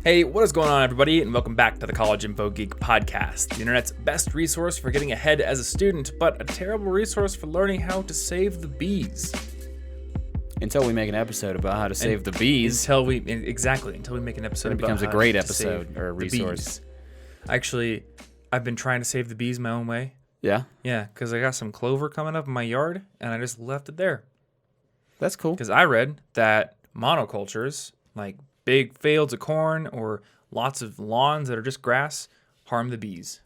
Hey, what is going on, everybody, and welcome back to the College Info Geek podcast, the internet's best resource for getting ahead as a student, but a terrible resource for learning how to save the bees. Until we make an episode about how to save the bees. Until we make an episode about becomes a great episode or a resource. Actually, I've been trying to save the bees my own way. Yeah? Yeah, because I got some clover coming up in my yard, and I just left it there. That's cool. Because I read that monocultures, like big fields of corn or lots of lawns that are just grass, harm the bees.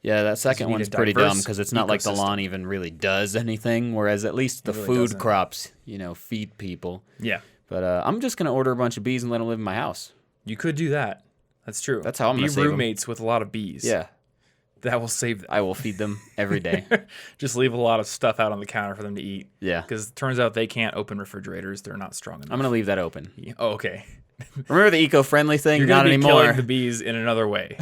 Yeah, that second one's pretty dumb because it's not like the lawn even really does anything, whereas at least the food crops, feed people. Yeah. But I'm just going to order a bunch of bees and let them live in my house. You could do that. That's true. That's how I'm going to save them. Be roommates with a lot of bees. Yeah. That will save them. I will feed them every day. Just leave a lot of stuff out on the counter for them to eat. Yeah. Because it turns out they can't open refrigerators. They're not strong enough. I'm going to leave that open. Yeah. Oh, okay. Remember the eco-friendly thing? You're Not anymore. Killing the bees in another way.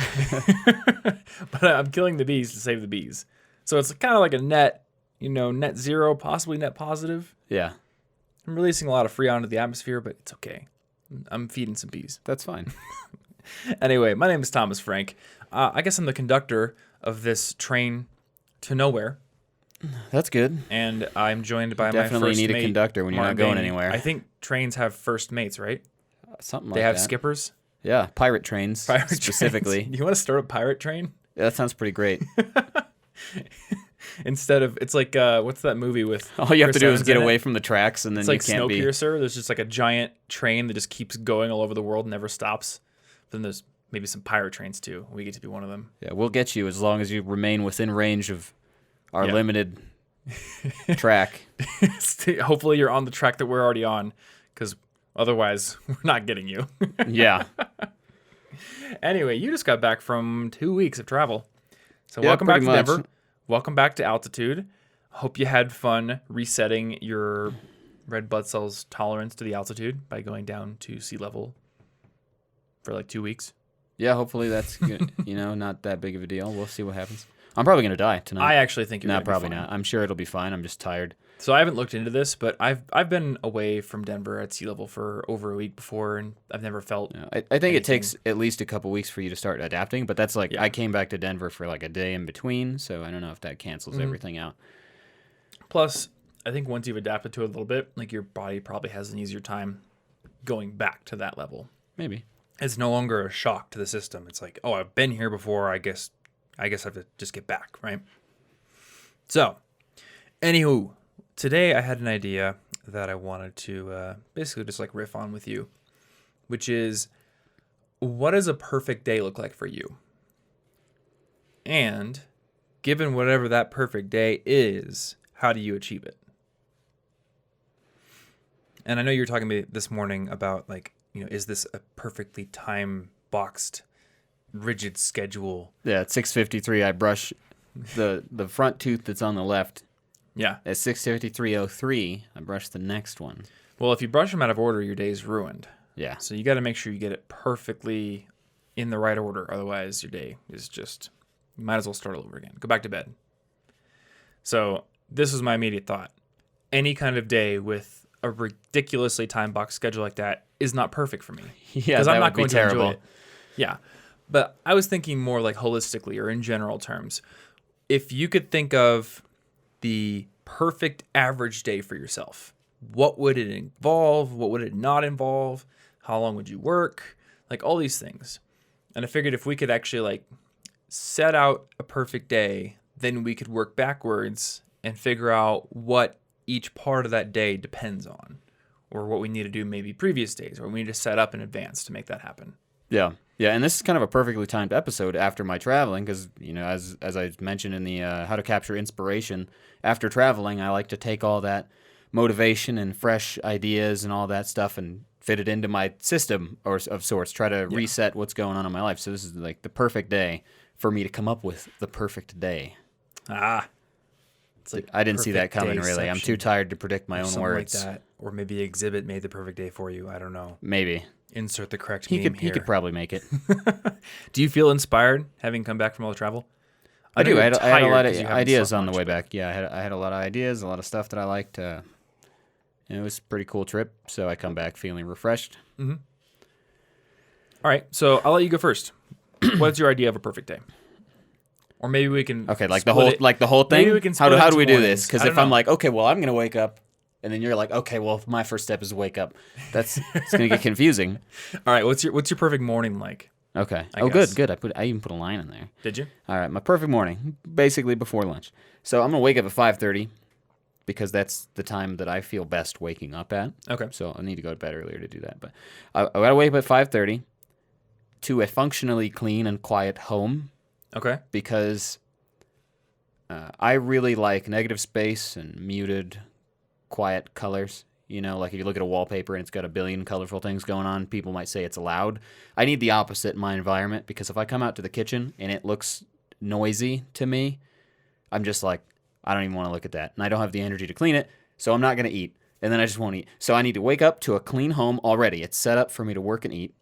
But I'm killing the bees to save the bees. So it's kind of like a net zero, possibly net positive. Yeah. I'm releasing a lot of freon into the atmosphere, but it's okay. I'm feeding some bees. That's fine. Anyway, my name is Thomas Frank. I guess I'm the conductor of this train to nowhere. That's good. And I'm joined by my first mate. Definitely need a conductor when you're not going anywhere. I think trains have first mates, right? Something like that. They have skippers? Yeah, pirate trains specifically. Do you want to start a pirate train? Yeah, that sounds pretty great. Instead of, it's like, what's that movie with all you have Chris to do Evans is get away from the tracks and then you can't be... It's like Snowpiercer. There's just like a giant train that just keeps going all over the world and never stops. Then there's maybe some pirate trains too. We get to be one of them. Yeah, we'll get you as long as you remain within range of our limited track. Hopefully you're on the track that we're already on, because otherwise we're not getting you. Yeah. Anyway, you just got back from 2 weeks of travel. So welcome back to Denver. Welcome back to altitude. Hope you had fun resetting your red blood cells tolerance to the altitude by going down to sea level for like 2 weeks. Yeah, hopefully that's good. Not that big of a deal. We'll see what happens. I'm probably going to die tonight. I actually think you're probably not. I'm sure it'll be fine. I'm just tired. So I haven't looked into this, but I've been away from Denver at sea level for over a week before, and I've never felt. Yeah, I think it takes at least a couple weeks for you to start adapting, but that's like I came back to Denver for like a day in between, so I don't know if that cancels everything out. Plus, I think once you've adapted to it a little bit, like your body probably has an easier time going back to that level. Maybe. It's no longer a shock to the system. It's like, oh, I've been here before. I guess I have to just get back, right? So, anywho, today I had an idea that I wanted to basically just like riff on with you, which is, what does a perfect day look like for you? And given whatever that perfect day is, how do you achieve it? And I know you were talking to me this morning about like, is this a perfectly time-boxed, rigid schedule? Yeah, at 6:53, I brush the front tooth that's on the left. Yeah. At 6:53:03, I brush the next one. Well, if you brush them out of order, your day's ruined. Yeah. So you got to make sure you get it perfectly in the right order. Otherwise, your day is just, you might as well start all over again. Go back to bed. So this was my immediate thought. Any kind of day with a ridiculously time-boxed schedule like that is not perfect for me. Yeah, because I'm not going to enjoy it. Yeah. But I was thinking more like holistically or in general terms. If you could think of the perfect average day for yourself, what would it involve? What would it not involve? How long would you work? Like all these things. And I figured if we could actually like set out a perfect day, then we could work backwards and figure out what each part of that day depends on, or what we need to do maybe previous days, or we need to set up in advance to make that happen. Yeah. Yeah, and this is kind of a perfectly timed episode after my traveling because, as I mentioned in the How to Capture Inspiration, after traveling, I like to take all that motivation and fresh ideas and all that stuff and fit it into my system or of sorts, try to reset what's going on in my life. So this is like the perfect day for me to come up with the perfect day. It's like I didn't see that coming, really. I'm too tired to predict my own words. Like that. Or maybe Exhibit made the perfect day for you. I don't know. Maybe. Insert the correct meme here. He could probably make it. Do you feel inspired having come back from all the travel? I do. I had a lot of ideas on the way back. Yeah, I had a lot of ideas, a lot of stuff that I liked. It was a pretty cool trip, so I come back feeling refreshed. Mm-hmm. All right, so I'll let you go first. What's your idea of a perfect day? Or maybe we can Okay, like split the whole thing. Maybe we can how split do into we do mornings. this? Because I if don't I'm know. like, okay, well, I'm gonna wake up, and then you're like, okay, well, my first step is wake up. It's gonna get confusing. All right, what's your perfect morning like? Okay. I guess. Good. I even put a line in there. Did you? All right, my perfect morning, basically before lunch. So I'm gonna wake up at 5:30 because that's the time that I feel best waking up at. Okay. So I need to go to bed earlier to do that. But I gotta wake up at 5:30 to a functionally clean and quiet home Okay. because I really like negative space and muted, quiet colors. You know, like if you look at a wallpaper and it's got a billion colorful things going on, people might say it's loud. I need the opposite in my environment because if I come out to the kitchen and it looks noisy to me, I'm just like, I don't even want to look at that. And I don't have the energy to clean it, so I'm not going to eat. And then I just won't eat. So I need to wake up to a clean home already. It's set up for me to work and eat.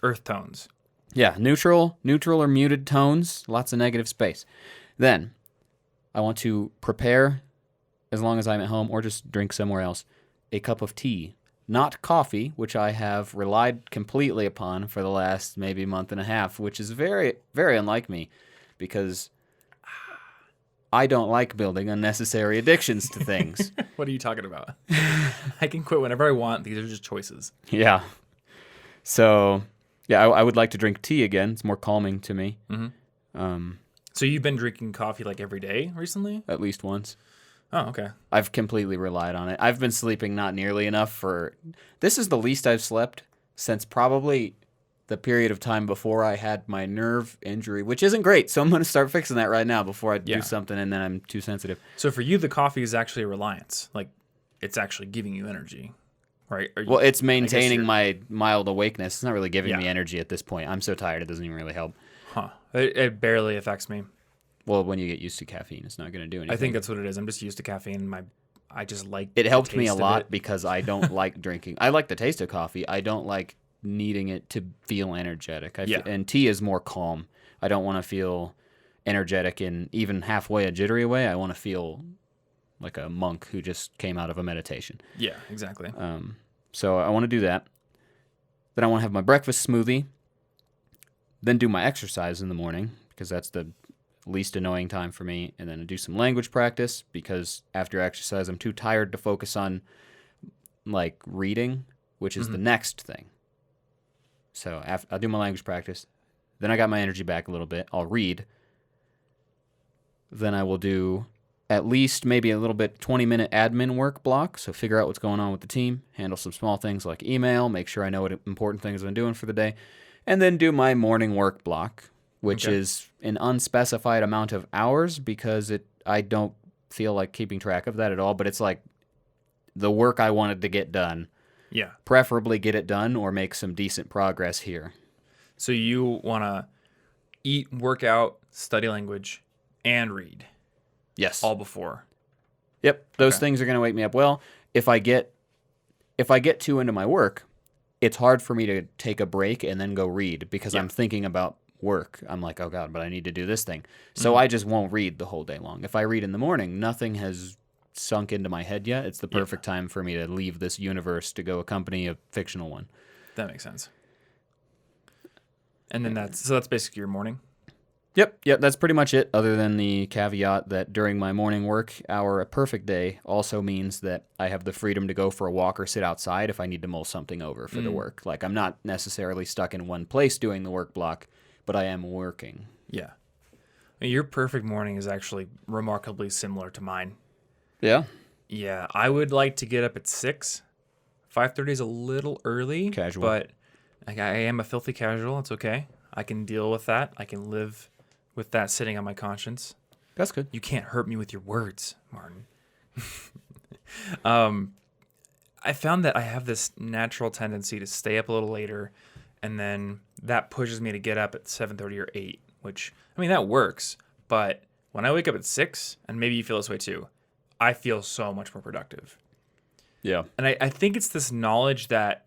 Earth tones. Yeah, neutral or muted tones, lots of negative space. Then I want to prepare, as long as I'm at home or just drink somewhere else, a cup of tea. Not coffee, which I have relied completely upon for the last maybe month and a half, which is very, very unlike me because I don't like building unnecessary addictions to things. What are you talking about? I can quit whenever I want. These are just choices. Yeah. So, yeah, I would like to drink tea again. It's more calming to me. Mm-hmm. So you've been drinking coffee like every day recently? At least once. Oh, okay. I've completely relied on it. I've been sleeping not nearly enough for... This is the least I've slept since probably the period of time before I had my nerve injury, which isn't great. So I'm going to start fixing that right now before I do something and then I'm too sensitive. So for you, the coffee is actually a reliance. Like, it's actually giving you energy, right? Well, it's maintaining my mild awakeness. It's not really giving me energy at this point. I'm so tired, it doesn't even really help. Huh. It barely affects me. Well, when you get used to caffeine, it's not going to do anything. I think that's what it is. I'm just used to caffeine. I just like it. Helped me a taste of lot it. because I don't like drinking. I like the taste of coffee. I don't like needing it to feel energetic. And tea is more calm. I don't want to feel energetic in even halfway a jittery way. I want to feel like a monk who just came out of a meditation. Yeah, exactly. So I want to do that. Then I want to have my breakfast smoothie. Then do my exercise in the morning because that's the least annoying time for me, and then I do some language practice because after exercise I'm too tired to focus on like reading, which is the next thing. So I'll do my language practice, then I got my energy back a little bit. I'll read, then I will do at least maybe a little bit 20-minute admin work block, so figure out what's going on with the team, handle some small things like email, make sure I know what important things I'm doing for the day, and then do my morning work block, which is an unspecified amount of hours because I don't feel like keeping track of that at all, but it's like the work I wanted to get done. Yeah. Preferably get it done or make some decent progress here. So you want to eat, work out, study language, and read. Yes. All before. Yep. Those things are going to wake me up. Well, if I get too into my work, it's hard for me to take a break and then go read because I'm thinking about work. I'm like, oh God, but I need to do this thing. So I just won't read the whole day long. If I read in the morning, nothing has sunk into my head yet. It's the perfect time for me to leave this universe to go accompany a fictional one. That makes sense. And then that's basically your morning? Yep, that's pretty much it, other than the caveat that during my morning work hour, a perfect day also means that I have the freedom to go for a walk or sit outside if I need to mull something over for the work. Like, I'm not necessarily stuck in one place doing the work block, but I am working. Yeah. I mean, your perfect morning is actually remarkably similar to mine. Yeah? Yeah, I would like to get up at 6. 5:30 is a little early. Casual. But I am a filthy casual. It's okay. I can deal with that. I can live with that sitting on my conscience. That's good. You can't hurt me with your words, Martin. I found that I have this natural tendency to stay up a little later, and then that pushes me to get up at 7:30 or 8, which, I mean, that works. But when I wake up at 6, and maybe you feel this way too, I feel so much more productive. Yeah. And I think it's this knowledge that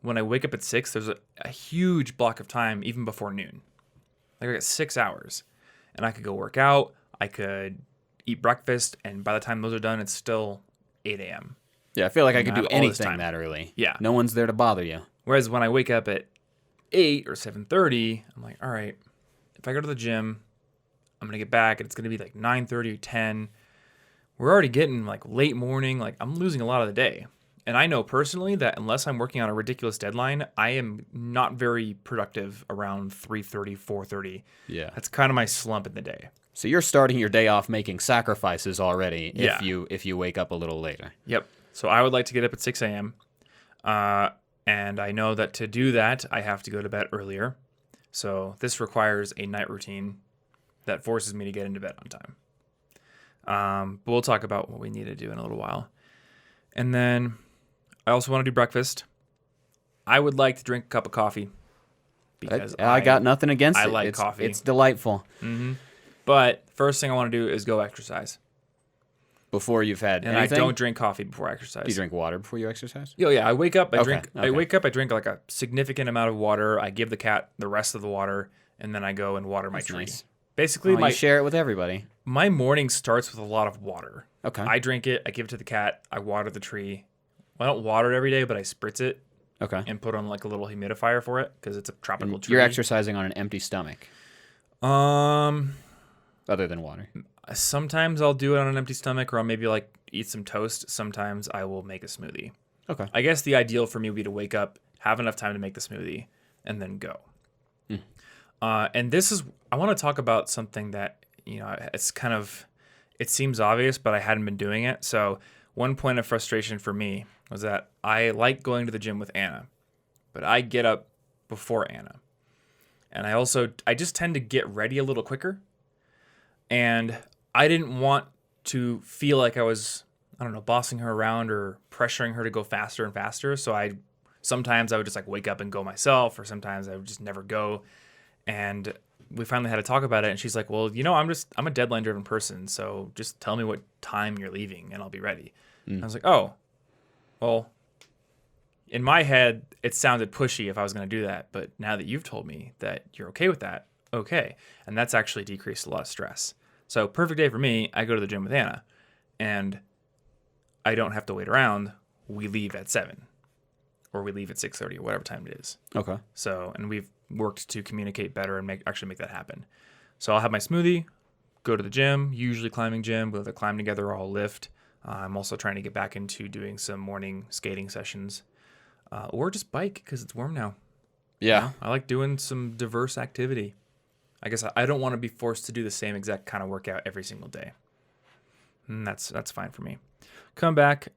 when I wake up at 6, there's a huge block of time even before noon. Like, I got 6 hours. And I could go work out, I could eat breakfast, and by the time those are done, it's still 8 a.m. Yeah, I feel like I could I do have all this anything time. that early. Yeah. No one's there to bother you. Whereas when I wake up at 8 or 7:30, I'm like, all right, if I go to the gym, I'm going to get back and it's going to be like 9:30 or 10. We're already getting like late morning. Like I'm losing a lot of the day. And I know personally that unless I'm working on a ridiculous deadline, I am not very productive around 3:30, 4:30. Yeah. That's kind of my slump in the day. So you're starting your day off making sacrifices already Yeah. if you wake up a little later. Yep. So I would like to get up at 6 a.m. And I know that to do that, I have to go to bed earlier. So this requires a night routine that forces me to get into bed on time. But we'll talk about what we need to do in a little while. And then I also want to do breakfast. I would like to drink a cup of coffee because I got nothing against it. I like coffee. It's delightful. But first thing I want to do is go exercise. Before you've had And anything? I don't drink coffee before I exercise. Do you drink water before you exercise? Yeah. I wake up, I Okay. drink like a significant amount of water. I give the cat the rest of the water, and then I go and water my That's tree. nice. Basically, You share it with everybody. my morning starts with a lot of water. Okay. I drink it, I give it to the cat, I water the tree. Well, I don't water it every day, but I spritz it Okay. and put on like a little humidifier for it because it's a tropical tree. You're exercising on an empty stomach, Um, other than water. sometimes I'll do it on an empty stomach, or I'll maybe like eat some toast. Sometimes I will make a smoothie. Okay. I guess the ideal for me would be to wake up, have enough time to make the smoothie, and then go. And this is, I want to talk about something that, it's kind of, it seems obvious, but I hadn't been doing it. So one point of frustration for me was that I like going to the gym with Anna, but I get up before Anna. And I just tend to get ready a little quicker. And I didn't want to feel like I was, bossing her around or pressuring her to go faster and faster. So sometimes I would just like wake up and go myself, or sometimes I would just never go. And we finally had to talk about it. And she's like, well, I'm a deadline driven person. So just tell me what time you're leaving and I'll be ready. I was like, oh, well, in my head, it sounded pushy if I was going to do that. But now that you've told me that you're okay with that, okay. And that's actually decreased a lot of stress. So perfect day for me. I go to the gym with Anna and I don't have to wait around. We leave at 7 or we leave at 6:30 or whatever time it is. Okay. So, and we've worked to communicate better and make that happen. So I'll have my smoothie, go to the gym, usually climbing gym. We'll either climb together or I'll lift. I'm also trying to get back into doing some morning skating sessions or just bike because it's warm now. Yeah. I like doing some diverse activity. I guess I don't want to be forced to do the same exact kind of workout every single day. And that's fine for me. Come back.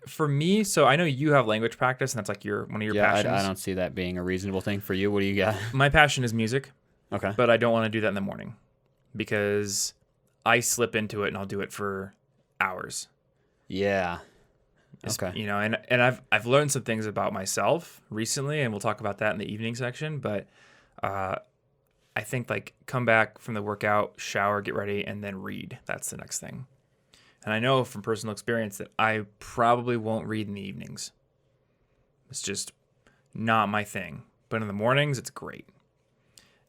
For me, so I know you have language practice, and that's like one of your passions. I don't see that being a reasonable thing for you. What do you got? My passion is music. Okay. But I don't want to do that in the morning because I slip into it and I'll do it for hours. Yeah. Okay. And I've learned some things about myself recently, and we'll talk about that in the evening section. But I think like come back from the workout, shower, get ready, and then read. That's the next thing. And I know from personal experience that I probably won't read in the evenings. It's just not my thing. But in the mornings, it's great.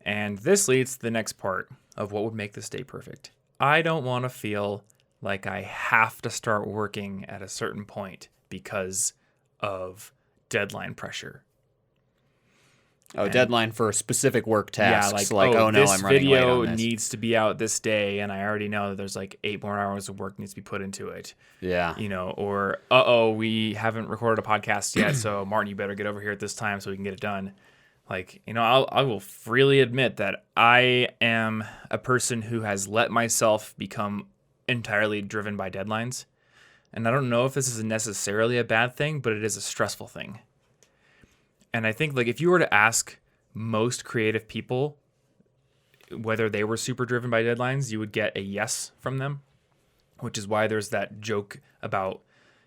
And this leads to the next part of what would make this day perfect. I don't want to feel like I have to start working at a certain point because of deadline pressure. Oh, deadline for specific work tasks. Yeah, oh no, this I'm running late video on this. needs to be out this day, and I already know that there's like 8 more hours of work needs to be put into it. Yeah. Or we haven't recorded a podcast yet, so Martin, you better get over here at this time so we can get it done. Like, I will freely admit that I am a person who has let myself become entirely driven by deadlines. And I don't know if this is necessarily a bad thing, but it is a stressful thing. And I think like if you were to ask most creative people whether they were super driven by deadlines, you would get a yes from them, which is why there's that joke about,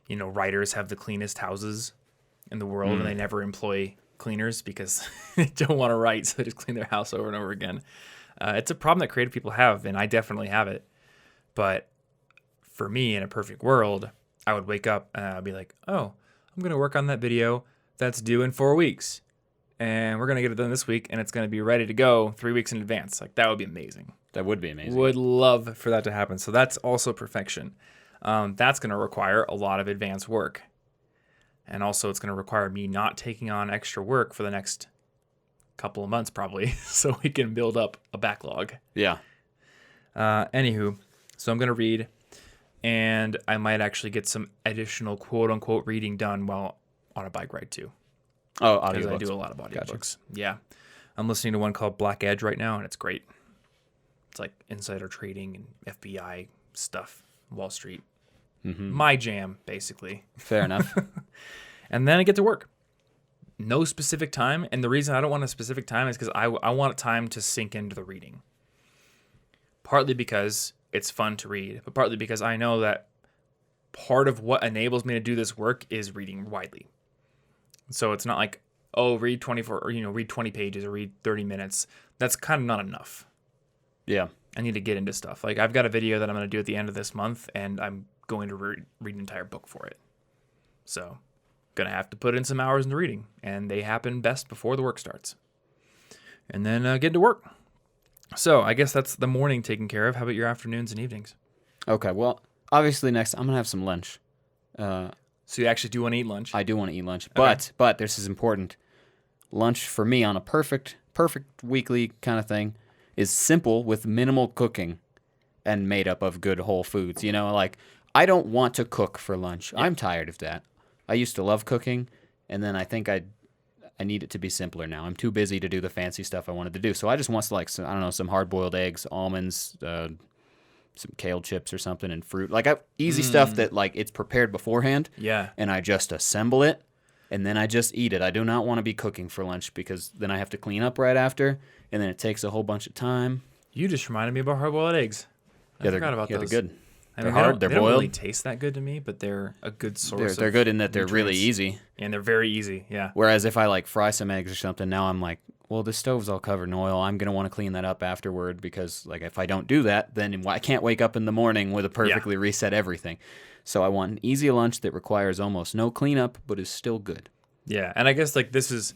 writers have the cleanest houses in the world and they never employ cleaners because they don't want to write, so they just clean their house over and over again. It's a problem that creative people have, and I definitely have it. But for me, in a perfect world, I would wake up and I'd be like, oh, I'm going to work on that video that's due in 4 weeks. And we're going to get it done this week, and it's going to be ready to go 3 weeks in advance. Like, that would be amazing. That would be amazing. Would love for that to happen. So that's also perfection. That's going to require a lot of advanced work. And also it's going to require me not taking on extra work for the next couple of months probably, so we can build up a backlog. Yeah. Anywho, so I'm going to read, and I might actually get some additional quote-unquote reading done while on a bike ride too. Oh, Because audiobooks. I do a lot of audiobooks. Gotcha. Yeah. I'm listening to one called Black Edge right now, and it's great. It's like insider trading and FBI stuff, Wall Street. My jam, basically. Fair enough. And then I get to work. No specific time, and the reason I don't want a specific time is because I want time to sink into the reading. Partly because it's fun to read, but partly because I know that part of what enables me to do this work is reading widely. So it's not like, oh, read 24 or read 20 pages or read 30 minutes. That's kind of not enough. Yeah. I need to get into stuff. Like I've got a video that I'm going to do at the end of this month, and I'm going to read an entire book for it. So going to have to put in some hours into reading, and they happen best before the work starts. And then get to work. So I guess that's the morning taken care of. How about your afternoons and evenings? Okay, well, obviously next I'm going to have some lunch. So you actually do want to eat lunch? I do want to eat lunch, Okay. but this is important. Lunch for me on a perfect weekly kind of thing is simple with minimal cooking and made up of good whole foods. Like I don't want to cook for lunch. I'm tired of that. I used to love cooking, and then I think I need it to be simpler now. I'm too busy to do the fancy stuff I wanted to do. So I just want some hard-boiled eggs, almonds, some kale chips or something, and fruit. Like easy stuff that like it's prepared beforehand. Yeah. And I just assemble it, and then I just eat it. I do not want to be cooking for lunch because then I have to clean up right after, and then it takes a whole bunch of time. You just reminded me about hard-boiled eggs. I forgot about those. They're good. I They're mean, hard. They're they don't boiled. really taste that good to me, but they're a good source. They're good in that they're really nutrients. easy. And they're very easy. Yeah. Whereas if I like fry some eggs or something, now I'm like, well, the stove's all covered in oil. I'm gonna want to clean that up afterward because like if I don't do that, then I can't wake up in the morning with a perfectly reset everything. So I want an easy lunch that requires almost no cleanup, but is still good. Yeah, and I guess like this is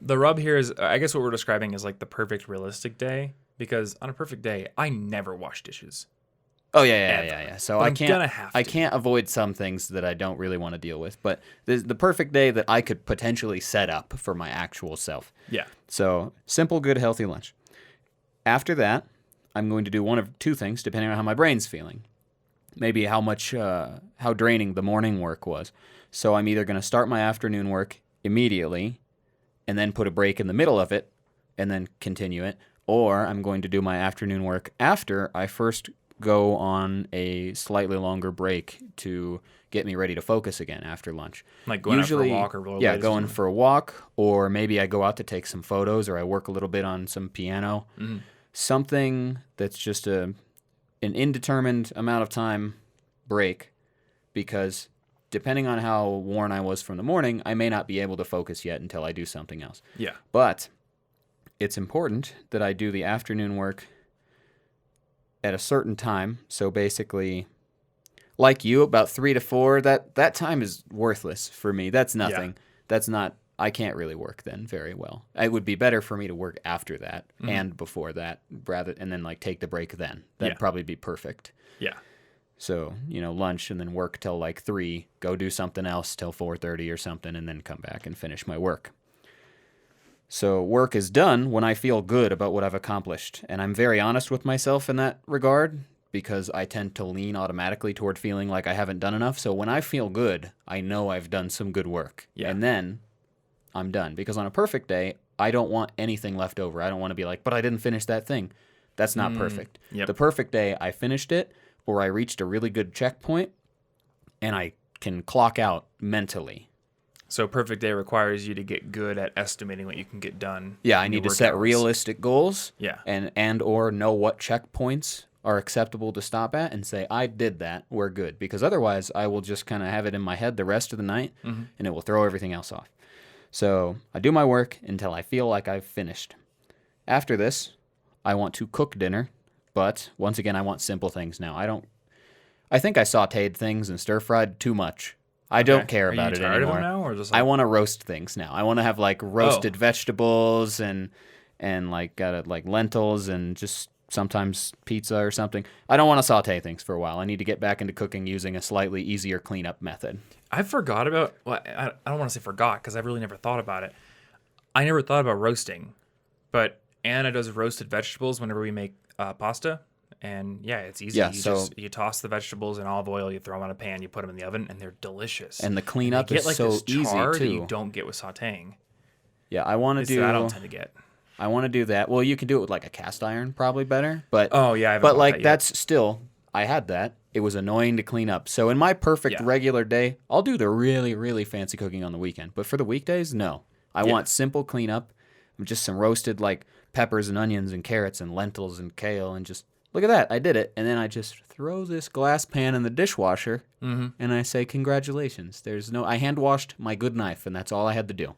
the rub here is I guess what we're describing is like the perfect realistic day, because on a perfect day I never wash dishes. Oh yeah. So But I I'm gonna have I to. can't avoid some things that I don't really want to deal with, but the perfect day that I could potentially set up for my actual self. Yeah. So simple, good, healthy lunch. After that, I'm going to do one of two things depending on how my brain's feeling. Maybe how draining the morning work was. So I'm either going to start my afternoon work immediately and then put a break in the middle of it and then continue it, or I'm going to do my afternoon work after I first go on a slightly longer break to get me ready to focus again after lunch. Like going out for a walk or rollerblades. Yeah, going for a walk, or maybe I go out to take some photos, or I work a little bit on some piano. Mm-hmm. Something that's just an indeterminate amount of time break, because depending on how worn I was from the morning, I may not be able to focus yet until I do something else. Yeah. But it's important that I do the afternoon work at a certain time. So basically, like you, about 3 to 4, that time is worthless for me. That's nothing. Yeah. That's not, I can't really work then very well. It would be better for me to work after that and before that, and then like take the break then. That'd probably be perfect. Yeah. So, lunch and then work till like 3, go do something else till 4:30 or something, and then come back and finish my work. So work is done when I feel good about what I've accomplished. And I'm very honest with myself in that regard, because I tend to lean automatically toward feeling like I haven't done enough. So when I feel good, I know I've done some good work. Yeah. And then I'm done. Because on a perfect day, I don't want anything left over. I don't want to be like, but I didn't finish that thing. That's not perfect. Yep. The perfect day, I finished it, or I reached a really good checkpoint, and I can clock out mentally. So perfect day requires you to get good at estimating what you can get done. Yeah, I in need your to work set hours. realistic goals. Yeah. And or know what checkpoints are acceptable to stop at and say, I did that, we're good. Because otherwise, I will just kind of have it in my head the rest of the night, and it will throw everything else off. So I do my work until I feel like I've finished. After this, I want to cook dinner, but once again, I want simple things now. I think I sautéed things and stir-fried too much. I don't care about it Are you tired anymore. of them now, or just I want to roast things now. I want to have like roasted vegetables and like like lentils and just sometimes pizza or something. I don't want to saute things for a while. I need to get back into cooking using a slightly easier cleanup method. I forgot about. Well, I don't want to say forgot because I've really never thought about it. I never thought about roasting, but Anna does roasted vegetables whenever we make pasta. And yeah, it's easy. Yeah, You toss the vegetables in olive oil, you throw them on a pan, you put them in the oven, and they're delicious. And the They cleanup get is like so this easy char that you too. don't get with sautéing. Yeah, I want to It's that I don't do. tend to get. I want to do that. Well, you can do it with like a cast iron, probably better. But Oh yeah, I haven't but bought like that yet. that's still. I had that. It was annoying to clean up. So in my perfect Yeah. regular day, I'll do the really really fancy cooking on the weekend. But for the weekdays, no. I Yeah. want simple cleanup, just some roasted like peppers and onions and carrots and lentils and kale and just look at that. I did it. And then I just throw this glass pan in the dishwasher and I say congratulations. I hand washed my good knife and that's all I had to do.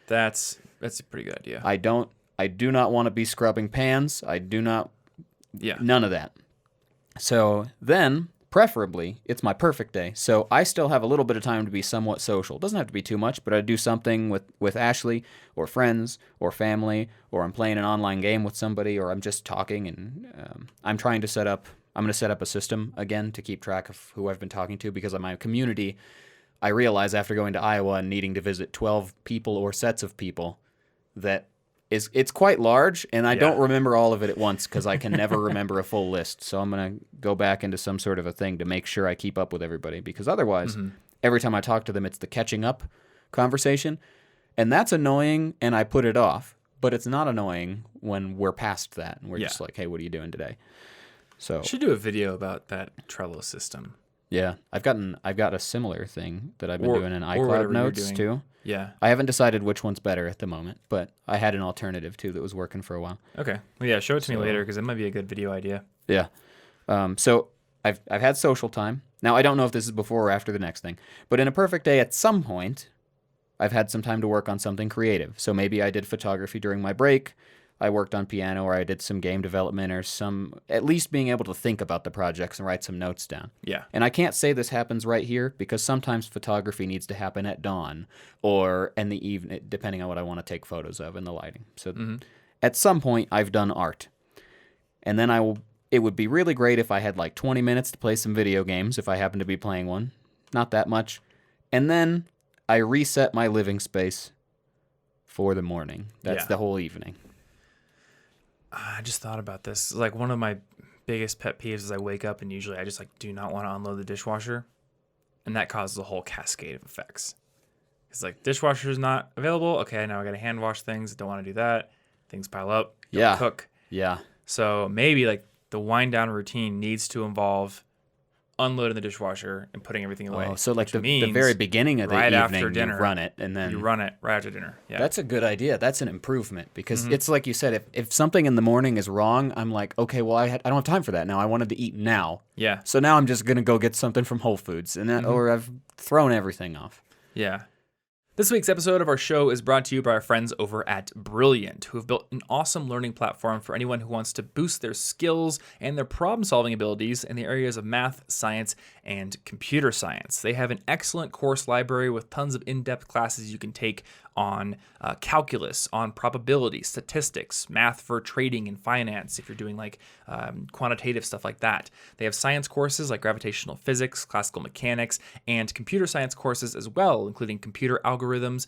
That's a pretty good idea. I do not want to be scrubbing pans. I do not Yeah. none of that. So then, preferably, it's my perfect day. So I still have a little bit of time to be somewhat social. Doesn't have to be too much, but I do something with Ashley or friends or family, or I'm playing an online game with somebody, or I'm just talking and I'm going to set up a system again to keep track of who I've been talking to because of my community. I realize after going to Iowa and needing to visit 12 people or sets of people that it's quite large, and I don't remember all of it at once because I can never remember a full list. So I'm going to go back into some sort of a thing to make sure I keep up with everybody because otherwise, every time I talk to them, it's the catching up conversation. And that's annoying, and I put it off. But it's not annoying when we're past that, and we're just like, hey, what are you doing today? So Should do a video about that Trello system. yeah, I've got a similar thing that I've been doing in whatever iCloud you're Notes doing. too. Yeah. I haven't decided which one's better at the moment, but I had an alternative too that was working for a while. Okay. Well, yeah, show it to me So- later because it might be a good video idea. Yeah. So I've had social time. Now I don't know if this is before or after the next thing, but in a perfect day, at some point, I've had some time to work on something creative. So maybe I did photography during my break. I worked on piano, or I did some game development, or at least being able to think about the projects and write some notes down. Yeah. And I can't say this happens right here because sometimes photography needs to happen at dawn or in the evening, depending on what I want to take photos of and the lighting. So at some point, I've done art. And then it would be really great if I had like 20 minutes to play some video games if I happen to be playing one. Not that much. And then I reset my living space for the morning. That's the whole evening. I just thought about this. Like one of my biggest pet peeves is I wake up and usually I just like do not want to unload the dishwasher, and that causes a whole cascade of effects. It's like dishwasher is not available. Okay, now I got to hand wash things. Don't want to do that. Things pile up. Don't cook. Yeah. So maybe like the wind down routine needs to involve unloading the dishwasher and putting everything away. Oh, so like which the means very beginning of the right evening, after dinner, you run it, and then you run it right after dinner. Yeah. That's a good idea. That's an improvement because it's like you said. If something in the morning is wrong, I'm like, okay, well, I don't have time for that now. I wanted to eat now, yeah. so now I'm just gonna go get something from Whole Foods, and or I've thrown everything off. Yeah. This week's episode of our show is brought to you by our friends over at Brilliant, who have built an awesome learning platform for anyone who wants to boost their skills and their problem-solving abilities in the areas of math, science, and computer science. They have an excellent course library with tons of in-depth classes you can take on calculus, on probability, statistics, math for trading and finance, if you're doing like quantitative stuff like that. They have science courses like gravitational physics, classical mechanics, and computer science courses as well, including computer algorithms,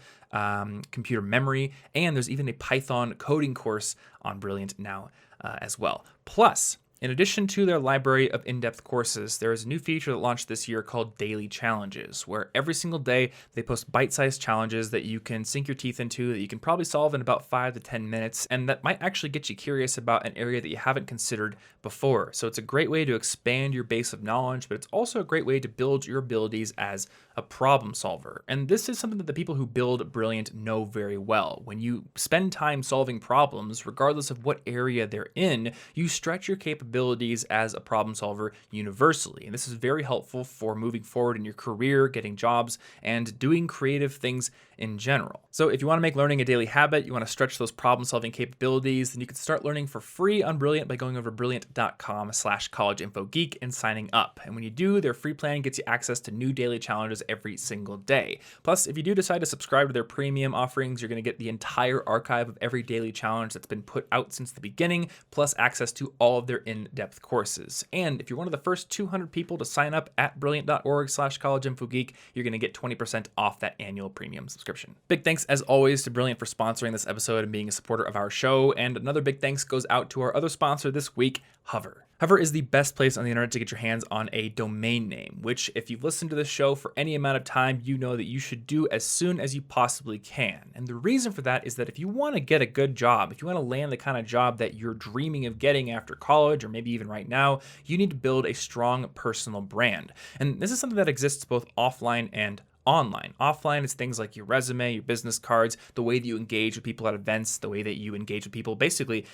computer memory, and there's even a Python coding course on Brilliant now as well. Plus, in addition to their library of in-depth courses, there is a new feature that launched this year called Daily Challenges, where every single day they post bite-sized challenges that you can sink your teeth into, that you can probably solve in about 5 to 10 minutes, and that might actually get you curious about an area that you haven't considered before. So it's a great way to expand your base of knowledge, but it's also a great way to build your abilities as a problem solver. And this is something that the people who build Brilliant know very well. When you spend time solving problems, regardless of what area they're in, you stretch your capabilities as a problem solver universally. And this is very helpful for moving forward in your career, getting jobs, and doing creative things in general. So if you want to make learning a daily habit, you want to stretch those problem-solving capabilities, then you can start learning for free on Brilliant by going over to brilliant.com/collegeinfogeek and signing up. And when you do, their free plan gets you access to new daily challenges every single day. Plus, if you do decide to subscribe to their premium offerings, you're going to get the entire archive of every daily challenge that's been put out since the beginning, plus access to all of their in-depth courses. And if you're one of the first 200 people to sign up at brilliant.org/collegeinfogeek, you're going to get 20% off that annual premium subscription. Big thanks, as always, to Brilliant for sponsoring this episode and being a supporter of our show. And another big thanks goes out to our other sponsor this week, Hover. Hover is the best place on the internet to get your hands on a domain name, which if you've listened to this show for any amount of time, you know that you should do as soon as you possibly can. And the reason for that is that if you want to get a good job, if you want to land the kind of job that you're dreaming of getting after college, or maybe even right now, you need to build a strong personal brand. And this is something that exists both offline and online. Offline is things like your resume, your business cards, the way that you engage with people at events, the way that you engage with people basically,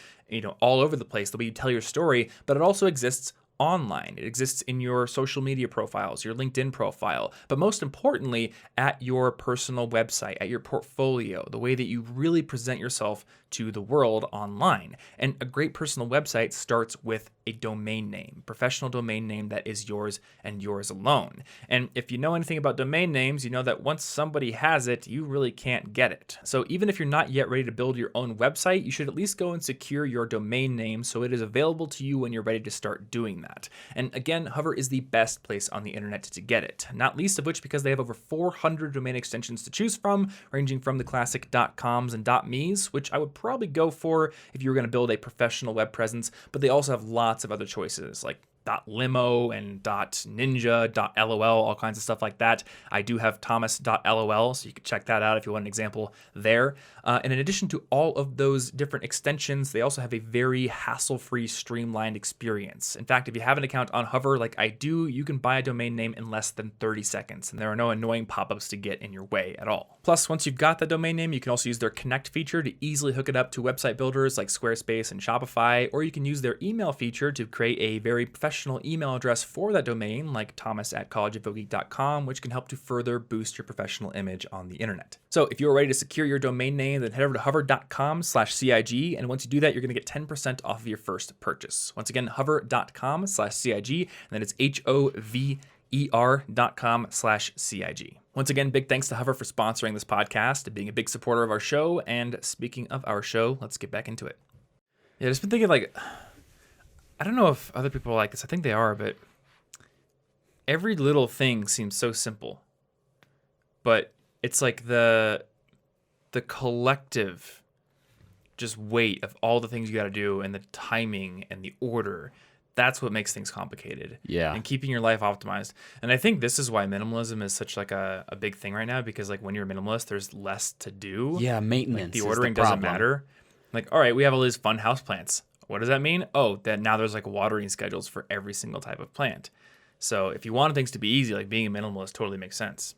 all over the place, the way you tell your story, but it also exists online. It exists in your social media profiles, your LinkedIn profile, but most importantly, at your personal website, at your portfolio, the way that you really present yourself to the world online. And a great personal website starts with a domain name, professional domain name that is yours and yours alone. And if you know anything about domain names, you know that once somebody has it, you really can't get it. So even if you're not yet ready to build your own website, you should at least go and secure your domain name so it is available to you when you're ready to start doing that. And again, Hover is the best place on the internet to get it, not least of which because they have over 400 domain extensions to choose from, ranging from the classic .coms and .me's, which I would probably go for if you were going to build a professional web presence, but they also have lots of other choices like .limo and .ninja, .lol, all kinds of stuff like that. I do have thomas.lol, so you can check that out if you want an example there. And in addition to all of those different extensions, they also have a very hassle-free, streamlined experience. In fact, if you have an account on Hover like I do, you can buy a domain name in less than 30 seconds, and there are no annoying pop-ups to get in your way at all. Plus, once you've got the domain name, you can also use their Connect feature to easily hook it up to website builders like Squarespace and Shopify, or you can use their email feature to create a very professional email address for that domain, like thomas@collegeinfogeek.com, which can help to further boost your professional image on the internet. So if you're ready to secure your domain name, then head over to hover.com/CIG, and once you do that, you're going to get 10% off of your first purchase. Once again, hover.com/CIG, and then it's HOVER.com/CIG. Once again, big thanks to Hover for sponsoring this podcast and being a big supporter of our show. And speaking of our show, let's get back into it. Yeah, I've just been thinking, I don't know if other people are like this. I think they are, but every little thing seems so simple. But it's like the collective just weight of all the things you got to do and the timing and the order. That's what makes things complicated. Yeah. And keeping your life optimized. And I think this is why minimalism is such a big thing right now, because when you're a minimalist, there's less to do. Yeah, maintenance. The ordering doesn't matter. All right, we have all these fun house plants. What does that mean? Oh, that now there's watering schedules for every single type of plant. So if you want things to be easy, being a minimalist totally makes sense.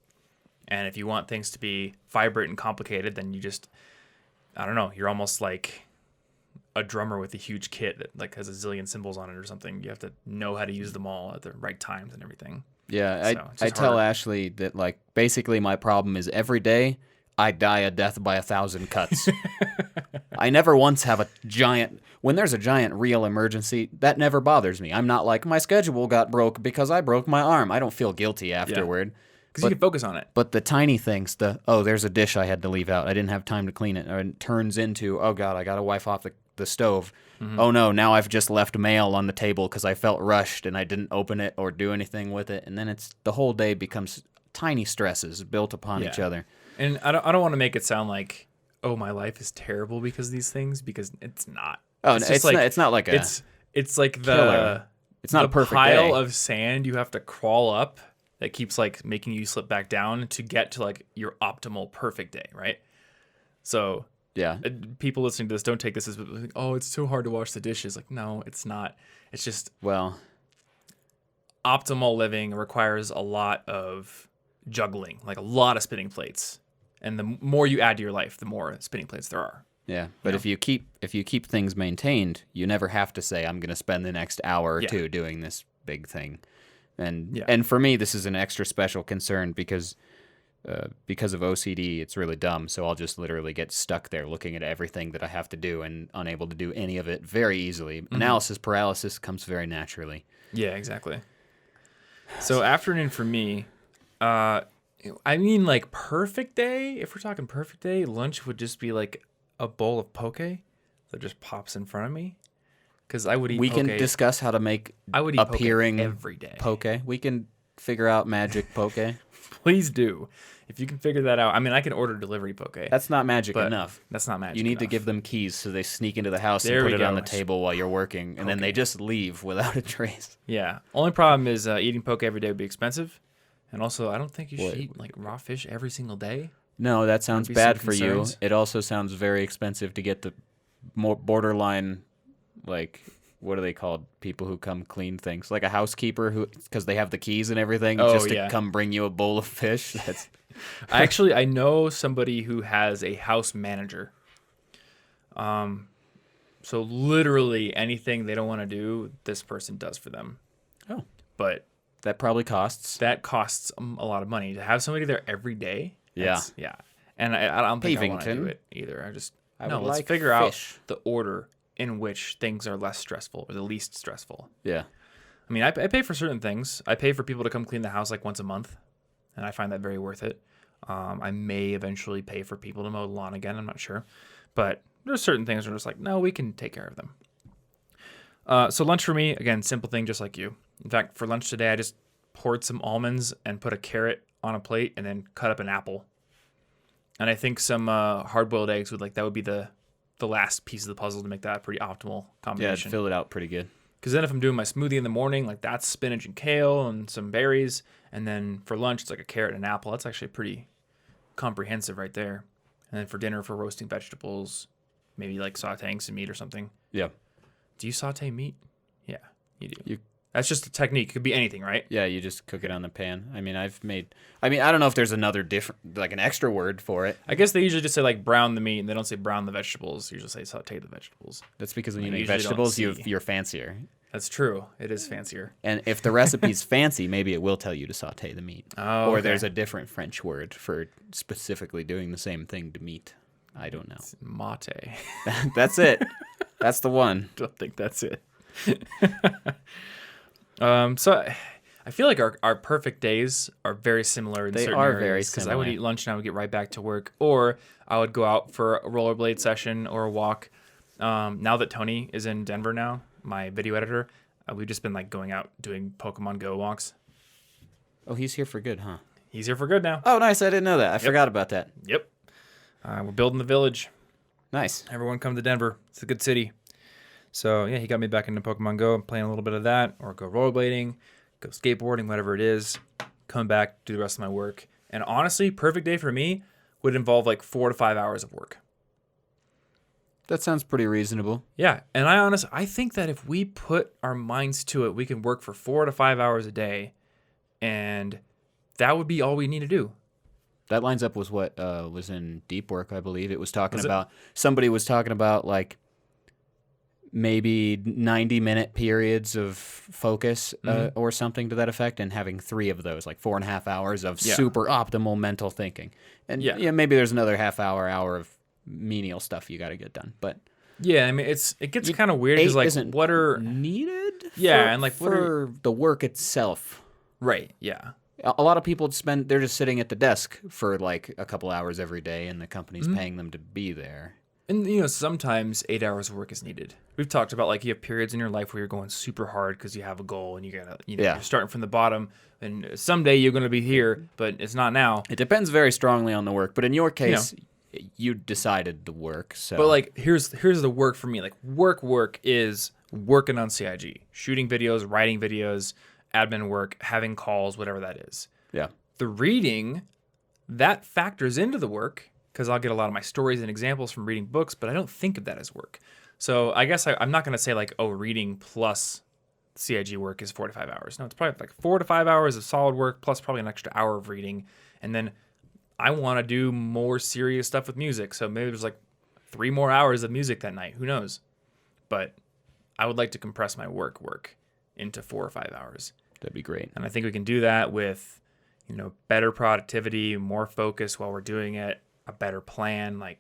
And if you want things to be vibrant and complicated, then you just, I don't know, you're almost like a drummer with a huge kit that has a zillion cymbals on it or something. You have to know how to use them all at the right times and everything. Yeah, I tell Ashley that basically my problem is every day I die a death by 1,000 cuts. I never once have when there's a giant real emergency, that never bothers me. I'm not like, my schedule got broke because I broke my arm. I don't feel guilty afterward. Because you can focus on it. But the tiny things, there's a dish I had to leave out. I didn't have time to clean it. Or it turns into, oh God, I got to wipe off the stove. Mm-hmm. Oh no, now I've just left mail on the table because I felt rushed and I didn't open it or do anything with it. And then the whole day becomes tiny stresses built upon each other. And I don't want to make it sound like, oh, my life is terrible because of these things, because it's not. Oh, it's not like a it's like killer. It's not a perfect pile day. of sand you have to crawl up that keeps making you slip back down to get to your optimal perfect day, right? So yeah, people listening to this, don't take this as oh, it's so hard to wash the dishes. No, it's not. It's just optimal living requires a lot of juggling, a lot of spinning plates, and the more you add to your life, the more spinning plates there are. Yeah, but if you keep things maintained, you never have to say, I'm going to spend the next hour or two doing this big thing. And for me, this is an extra special concern because of OCD. It's really dumb, so I'll just literally get stuck there looking at everything that I have to do and unable to do any of it very easily. Mm-hmm. Analysis paralysis comes very naturally. Yeah, exactly. So afternoon for me, perfect day. If we're talking perfect day, lunch would just be a bowl of poke that just pops in front of me. Because I would eat We poke. can discuss how to make I would eat appearing poke every day. poke. We can figure out magic poke. Please do. If you can figure that out. I mean, I can order delivery poke. That's not magic but enough. That's not magic You need to enough. give them keys so they sneak into the house There and we put it on go. the table while you're working, and then they just leave without a trace. Yeah. Only problem is eating poke every day would be expensive. And also, I don't think you should What? eat like raw fish every single day. No, that sounds be bad some for you. concerns. It also sounds very expensive to get the more borderline, like, what are they called? People who come clean things, like a housekeeper who, because they have the keys and everything, just to come bring you a bowl of fish. That's I know somebody who has a house manager. So literally anything they don't want to do, this person does for them. Oh. But that probably costs. that costs a lot of money to have somebody there every day. Yeah. Yeah. And I don't think I want to Pavington. do it either. I no, would let's like figure fish. out the order in which things are less stressful or the least stressful. Yeah. I mean, I pay for certain things. I pay for people to come clean the house like once a month, and I find that very worth it. I may eventually pay for people to mow the lawn again. I'm not sure. But there's certain things where I'm just like, no, we can take care of them. So lunch for me, again, simple thing, just like you. In fact, for lunch today, I just poured some almonds and put a carrot on a plate and then cut up an apple. And I think some hard-boiled eggs that would be the last piece of the puzzle to make that a pretty optimal Yeah, combination. fill it out pretty good. Because then if I'm doing my smoothie in the morning, like that's spinach and kale and some berries. And then for lunch, it's like a carrot and an apple. That's actually pretty comprehensive right there. And then for dinner, for roasting vegetables, maybe like sauteing some meat or something. Yeah. Do you saute meat? Yeah, you do. You- That's just a technique. It could be anything, right? Yeah, you just cook it on the pan. I mean, I don't know if there's another different, like an extra word for it. I guess they usually just say like brown the meat, and they don't say brown the vegetables. They usually say saute the vegetables. That's because when you I make usually don't vegetables, see. you're fancier. That's true. It is fancier. And if the recipe's fancy, maybe it will tell you to saute the meat. Oh, or okay. there's a different French word for specifically doing the same thing to meat. I don't know. It's mate. That's it. That's the one. Don't think that's it. So I feel like our perfect days are very similar in They certain are areas. very Because I would similar. eat lunch and I would get right back to work, or I would go out for a rollerblade session or a walk. Now that Tony is in Denver now, my video editor, we've just been like going out doing Pokemon Go walks. Oh, he's here for good, huh? He's here for good now. Oh, nice. I didn't know that. I forgot about that. Yep. We're building the village. Nice. Everyone come to Denver. It's a good city. So yeah, he got me back into Pokemon Go. I'm playing a little bit of that, or go rollerblading, go skateboarding, whatever it is. Come back, do the rest of my work. And honestly, perfect day for me would involve like 4 to 5 hours of work. That sounds pretty reasonable. Yeah, and I think that if we put our minds to it, we can work for 4 to 5 hours a day, and that would be all we need to do. That lines up with what was in Deep Work, I believe. It was talking Was it? about, somebody was talking about like maybe 90-minute periods of focus or something to that effect, and having 3 of those, like 4.5 hours of super optimal mental thinking. And yeah, maybe there's another half hour of menial stuff you got to get done. But Yeah, I mean, it gets kind of weird because like, isn't what are needed? Yeah, for, and, like, what for the work itself. right? Yeah, A lot of people they're just sitting at the desk for like a couple hours every day, and the company's paying them to be there. and sometimes 8 hours of work is needed. We've talked about like you have periods in your life where you're going super hard because you have a goal and you gotta you're starting from the bottom, and someday you're gonna be here, but it's not now. It depends very strongly on the work, but in your case, you decided the work. So, But like here's the work for me. Like work is working on CIG, shooting videos, writing videos, admin work, having calls, whatever that is. yeah, The reading, that factors into the work because I'll get a lot of my stories and examples from reading books, but I don't think of that as work. So I guess I'm not going to say like, oh, reading plus CIG work is 4 to 5 hours. No, it's probably like 4 to 5 hours of solid work plus probably an extra hour of reading. And then I want to do more serious stuff with music. So maybe there's like 3 more hours of music that night. Who knows? But I would like to compress my work into 4 or 5 hours. that'd be great. And I think we can do that with, better productivity, more focus while we're doing it, a better plan, like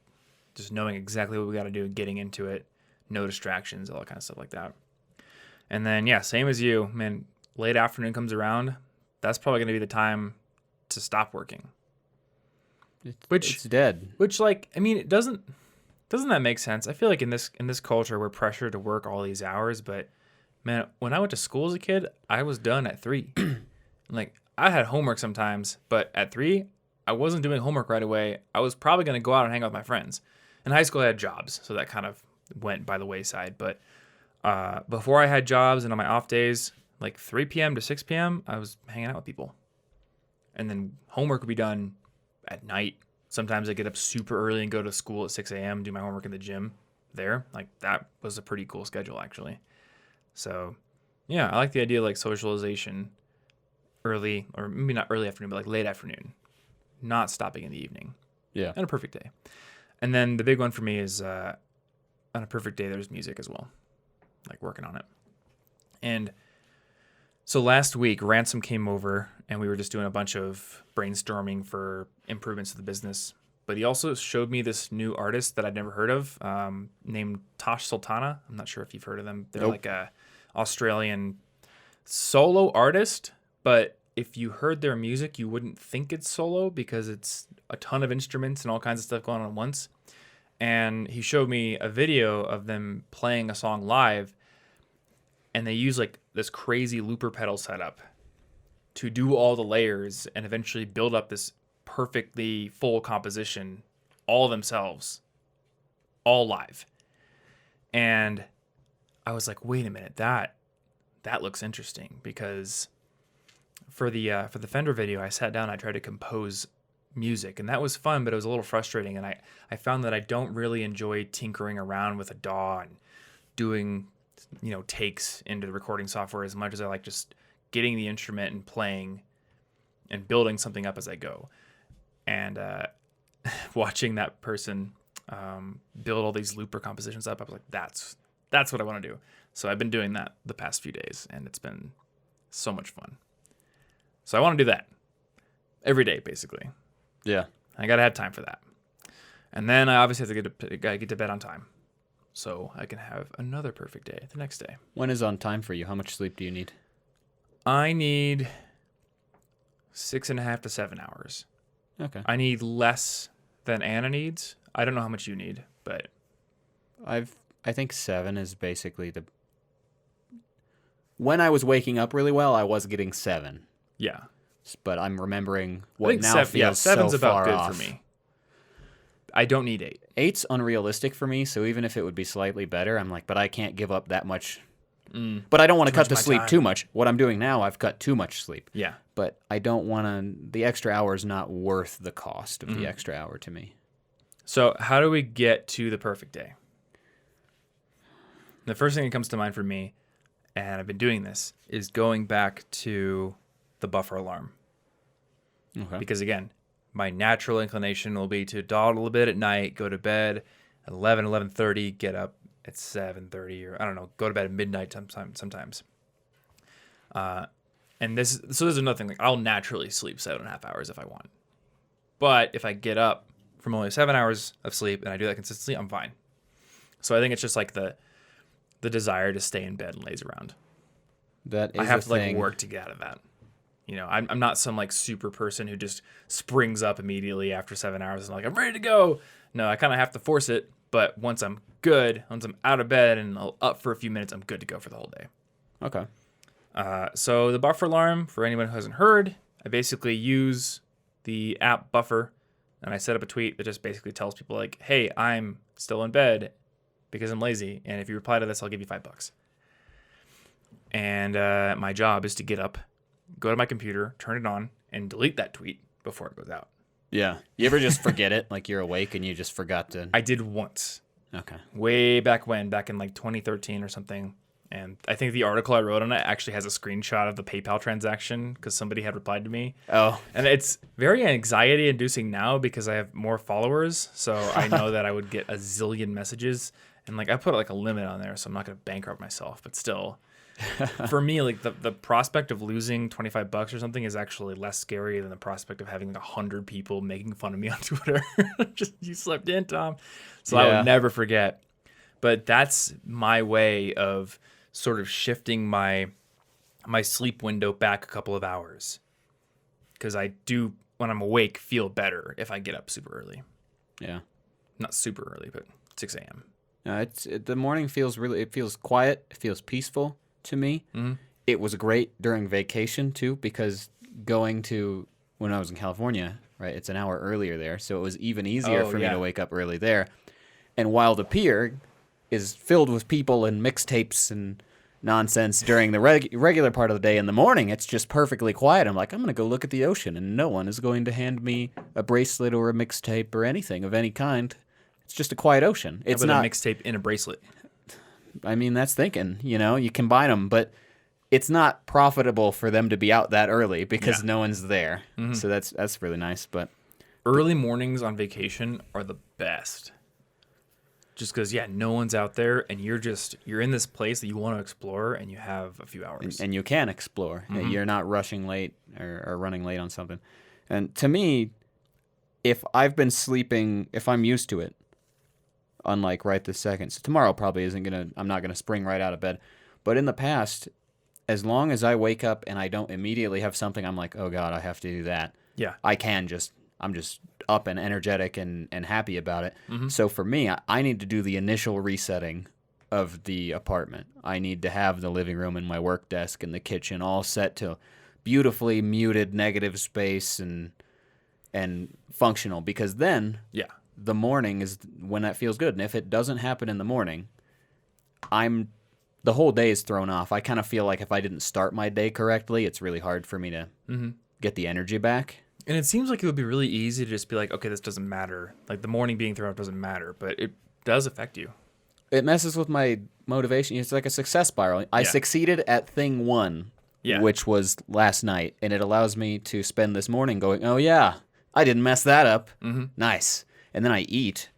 just knowing exactly what we got to do and getting into it, no distractions, all that kind of stuff like that. And then, yeah, same as you, man, late afternoon comes around, that's probably going to be the time to stop working. It's dead. Which like, I mean, it doesn't Doesn't that make sense? I feel like in this culture, we're pressured to work all these hours, but man, when I went to school as a kid, I was done at 3. Like, I had homework sometimes, but at 3, I wasn't doing homework right away. I was probably going to go out and hang out with my friends. In high school, I had jobs, so that kind of went by the wayside. But before I had jobs and on my off days, like 3 p.m. to 6 p.m., I was hanging out with people. And then homework would be done at night. Sometimes I get up super early and go to school at 6 a.m., do my homework in the gym there. Like, that was a pretty cool schedule, actually. So, yeah, I like the idea of, like, socialization early, or maybe not early afternoon, but, like, late afternoon. Not stopping in the evening. Yeah. On a perfect day. And then the big one for me is on a perfect day, there's music as well. Like, working on it. And so last week, Ransom came over, and we were just doing a bunch of brainstorming for improvements to the business. But he also showed me this new artist that I'd never heard of, named Tosh Sultana. I'm not sure if you've heard of them. They're like a Australian solo artist, but if you heard their music, you wouldn't think it's solo because it's a ton of instruments and all kinds of stuff going on at once. And he showed me a video of them playing a song live, and they use like this crazy looper pedal setup to do all the layers and eventually build up this perfectly full composition all themselves, all live. And I was like, wait a minute, that looks interesting, because for the Fender video, I sat down, I tried to compose music, and that was fun, but it was a little frustrating. And I found that I don't really enjoy tinkering around with a DAW and doing, takes into the recording software as much as I like just getting the instrument and playing and building something up as I go. And watching that person build all these looper compositions up, I was like, that's what I want to do. So I've been doing that the past few days, and it's been so much fun. So I want to do that every day, basically. Yeah. I got to have time for that. And then I obviously have to get to bed on time, so I can have another perfect day the next day. When is on time for you? How much sleep do you need? I need 6.5 to 7 hours. Okay. I need less than Anna needs. I don't know how much you need, but I think 7 is basically the... When I was waking up really well, I was getting 7. yeah. But I'm remembering what I think now feels seven's so about far good off. for me. I don't need 8. 8's unrealistic for me, so even if it would be slightly better, I'm like, but I can't give up that much. But I don't want to cut the sleep too much. What I'm doing now, I've cut too much sleep. Yeah. But I don't want to... The extra hour is not worth the cost of the extra hour to me. So how do we get to the perfect day? The first thing that comes to mind for me, and I've been doing this, is going back to the buffer alarm. Okay. Because again, my natural inclination will be to dawdle a bit at night, go to bed at 11:30, get up at 7:30, or I don't know, go to bed at midnight sometimes. And there's another thing, like I'll naturally sleep 7.5 hours if I want. But if I get up from only 7 hours of sleep and I do that consistently, I'm fine. So I think it's just like the desire to stay in bed and laze around. That is I have a to thing. like work to get out of that. I'm not some like super person who just springs up immediately after 7 hours and like, I'm ready to go. No, I kind of have to force it. But once I'm out of bed and up for a few minutes, I'm good to go for the whole day. Okay. So the buffer alarm, for anyone who hasn't heard, I basically use the app Buffer, and I set up a tweet that just basically tells people like, hey, I'm still in bed because I'm lazy, and if you reply to this, I'll give you $5. And my job is to get up, go to my computer, turn it on, and delete that tweet before it goes out. Yeah. You ever just forget it? Like you're awake and you just forgot to... I did once. Okay. Way back in like 2013 or something. And I think the article I wrote on it actually has a screenshot of the PayPal transaction because somebody had replied to me. Oh. And it's very anxiety inducing now because I have more followers. So I know that I would get a zillion messages. And like I put like a limit on there, so I'm not going to bankrupt myself. But still, for me, like the prospect of losing $25 or something is actually less scary than the prospect of having 100 people making fun of me on Twitter. Just, you slept in, Tom. So I would never forget. But that's my way of sort of shifting my sleep window back a couple of hours. Because I do, when I'm awake, feel better if I get up super early. Yeah. Not super early, but 6 a.m. The morning feels it feels quiet. It feels peaceful to me. Mm-hmm. It was great during vacation too, because when I was in California, right, it's an hour earlier there, so it was even easier for me to wake up early there. And while the pier is filled with people and mixtapes and nonsense during the regular part of the day, in the morning it's just perfectly quiet. I'm like, I'm gonna go look at the ocean, and no one is going to hand me a bracelet or a mixtape or anything of any kind. It's just a quiet ocean. It's not a mixtape in a bracelet. I mean, that's thinking. You combine them, but it's not profitable for them to be out that early because no one's there. Mm-hmm. So that's really nice. But early mornings on vacation are the best. Just because, no one's out there, and you're in this place that you want to explore, and you have a few hours. And you can explore. Mm-hmm. You're not rushing late or running late on something. And to me, if I'm used to it, unlike right this second, so tomorrow probably I'm not gonna spring right out of bed. But in the past, as long as I wake up and I don't immediately have something, I'm like, oh God, I have to do that. Yeah. I'm just up and energetic and happy about it. Mm-hmm. So for me, I need to do the initial resetting of the apartment. I need to have the living room and my work desk and the kitchen all set to beautifully muted negative space and functional, because then the morning is when that feels good. And if it doesn't happen in the morning, the whole day is thrown off. I kind of feel like if I didn't start my day correctly, it's really hard for me to get the energy back. And it seems like it would be really easy to just be like, okay, this doesn't matter. Like the morning being thrown off doesn't matter, but it does affect you. It messes with my motivation. It's like a success spiral. I succeeded at thing 1, which was last night, and it allows me to spend this morning going, oh yeah, I didn't mess that up. Mm-hmm. Nice. And then I eat,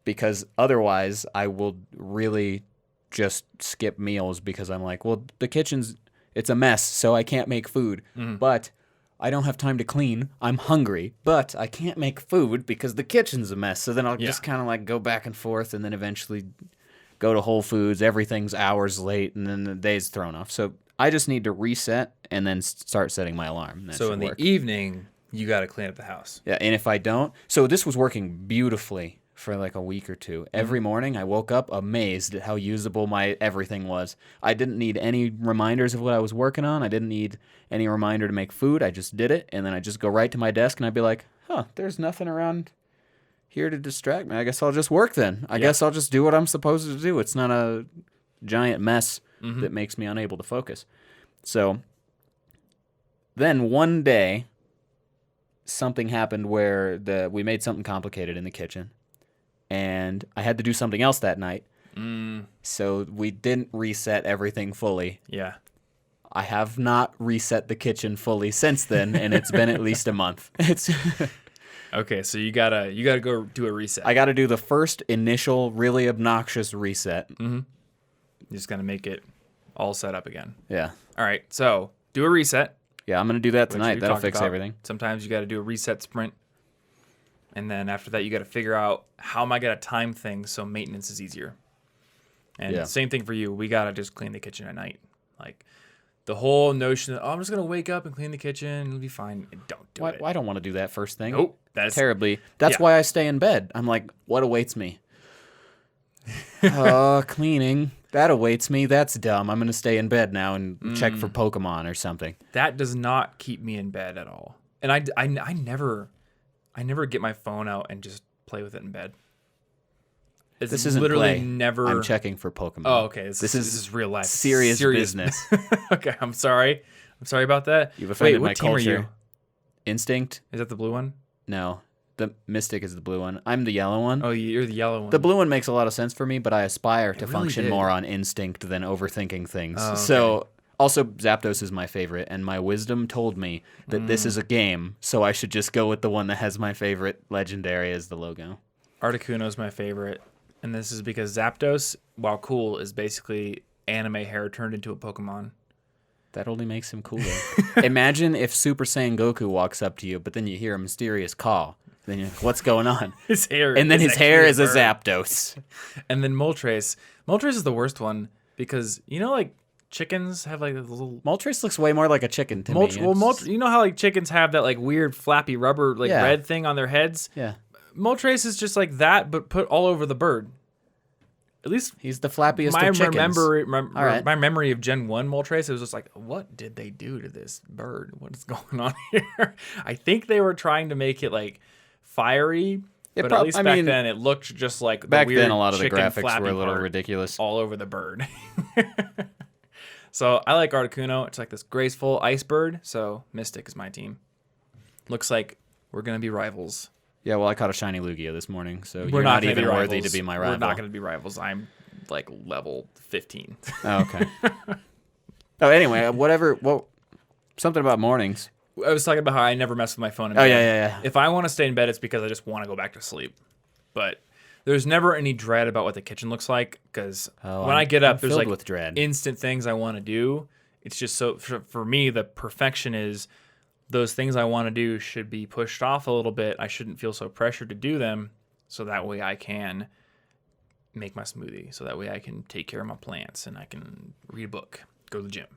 because otherwise I will really just skip meals, because I'm like, well, the kitchen's, it's a mess, so I can't make food. Mm-hmm. But I don't have time to clean. I'm hungry, but I can't make food because the kitchen's a mess. So then I'll just kind of like go back and forth, and then eventually go to Whole Foods. Everything's hours late, and then the day's thrown off. So I just need to reset and then start setting my alarm. So in the evening, you got to clean up the house. Yeah, and if I don't, so this was working beautifully for like a week or two. Every morning I woke up amazed at how usable my everything was. I didn't need any reminders of what I was working on. I didn't need any reminder to make food. I just did it, and then I just go right to my desk, and I'd be like, there's nothing around here to distract me. I guess I'll just work then. I guess I'll just do what I'm supposed to do. It's not a giant mess that makes me unable to focus. So then one day something happened where we made something complicated in the kitchen, and I had to do something else that night. So we didn't reset everything fully. Yeah. I have not reset the kitchen fully since then, and it's been at least a month. Okay, so you gotta go do a reset. I gotta do the first initial really obnoxious reset. Mm-hmm. You just gotta make it all set up again. Yeah. All right, so do a reset. Yeah, I'm gonna do that tonight. That'll fix everything. Sometimes you gotta do a reset sprint. And then after that, you got to figure out how am I going to time things so maintenance is easier. And same thing for you. We got to just clean the kitchen at night. Like the whole notion that, I'm just going to wake up and clean the kitchen. It'll be fine. Don't do it. I don't want to do that first thing. Nope. That's terribly. That's why I stay in bed. I'm like, what awaits me? Cleaning. That awaits me. That's dumb. I'm going to stay in bed now and check for Pokemon or something. That does not keep me in bed at all. And I never get my phone out and just play with it in bed. This isn't literally play. Never. I'm checking for Pokemon. Oh, okay. This is real life. Serious business. Okay, I'm sorry. I'm sorry about that. You've offended my team culture. Are you? Instinct. Is that the blue one? No, the Mystic is the blue one. I'm the yellow one. Oh, you're the yellow one. The blue one makes a lot of sense for me, but I aspire to function more on instinct than overthinking things. Oh, okay. So. Also, Zapdos is my favorite, and my wisdom told me that this is a game, so I should just go with the one that has my favorite legendary as the logo. Articuno is my favorite, and this is because Zapdos, while cool, is basically anime hair turned into a Pokemon. That only makes him cooler. Imagine if Super Saiyan Goku walks up to you, but then you hear a mysterious call. Then you're like, what's going on? His hair. And then his hair is a Zapdos. And then Moltres. Moltres is the worst one because, like, chickens have like a little. Moltres looks way more like a chicken to me. Well, you know how like chickens have that like weird flappy rubber red thing on their heads? Yeah. Moltres is just like that, but put all over the bird. At least He's the flappiest my of chickens. All right. my memory of Gen 1 Moltres, it was just like, what did they do to this bird? What is going on here? I think they were trying to make it like fiery, but at least back then it looked just like back the weird then a lot of the chicken graphics flappy were a little part ridiculous. all over the bird. So I like Articuno. It's like this graceful ice bird. So Mystic is my team. Looks like we're going to be rivals. Yeah, well, I caught a shiny Lugia this morning, so We're you're not gonna even be worthy rivals. to be my rival. We're not going to be rivals. I'm like level 15. Oh, okay. Oh, anyway, whatever. Well, something about mornings. I was talking about how I never mess with my phone in Oh, bed. yeah. If I want to stay in bed, it's because I just want to go back to sleep. But there's never any dread about what the kitchen looks like, because when I get up, there's like with dread. instant things I want to do. It's just so, for me, the perfection is those things I want to do should be pushed off a little bit. I shouldn't feel so pressured to do them, so that way I can make my smoothie, so that way I can take care of my plants and I can read a book, go to the gym,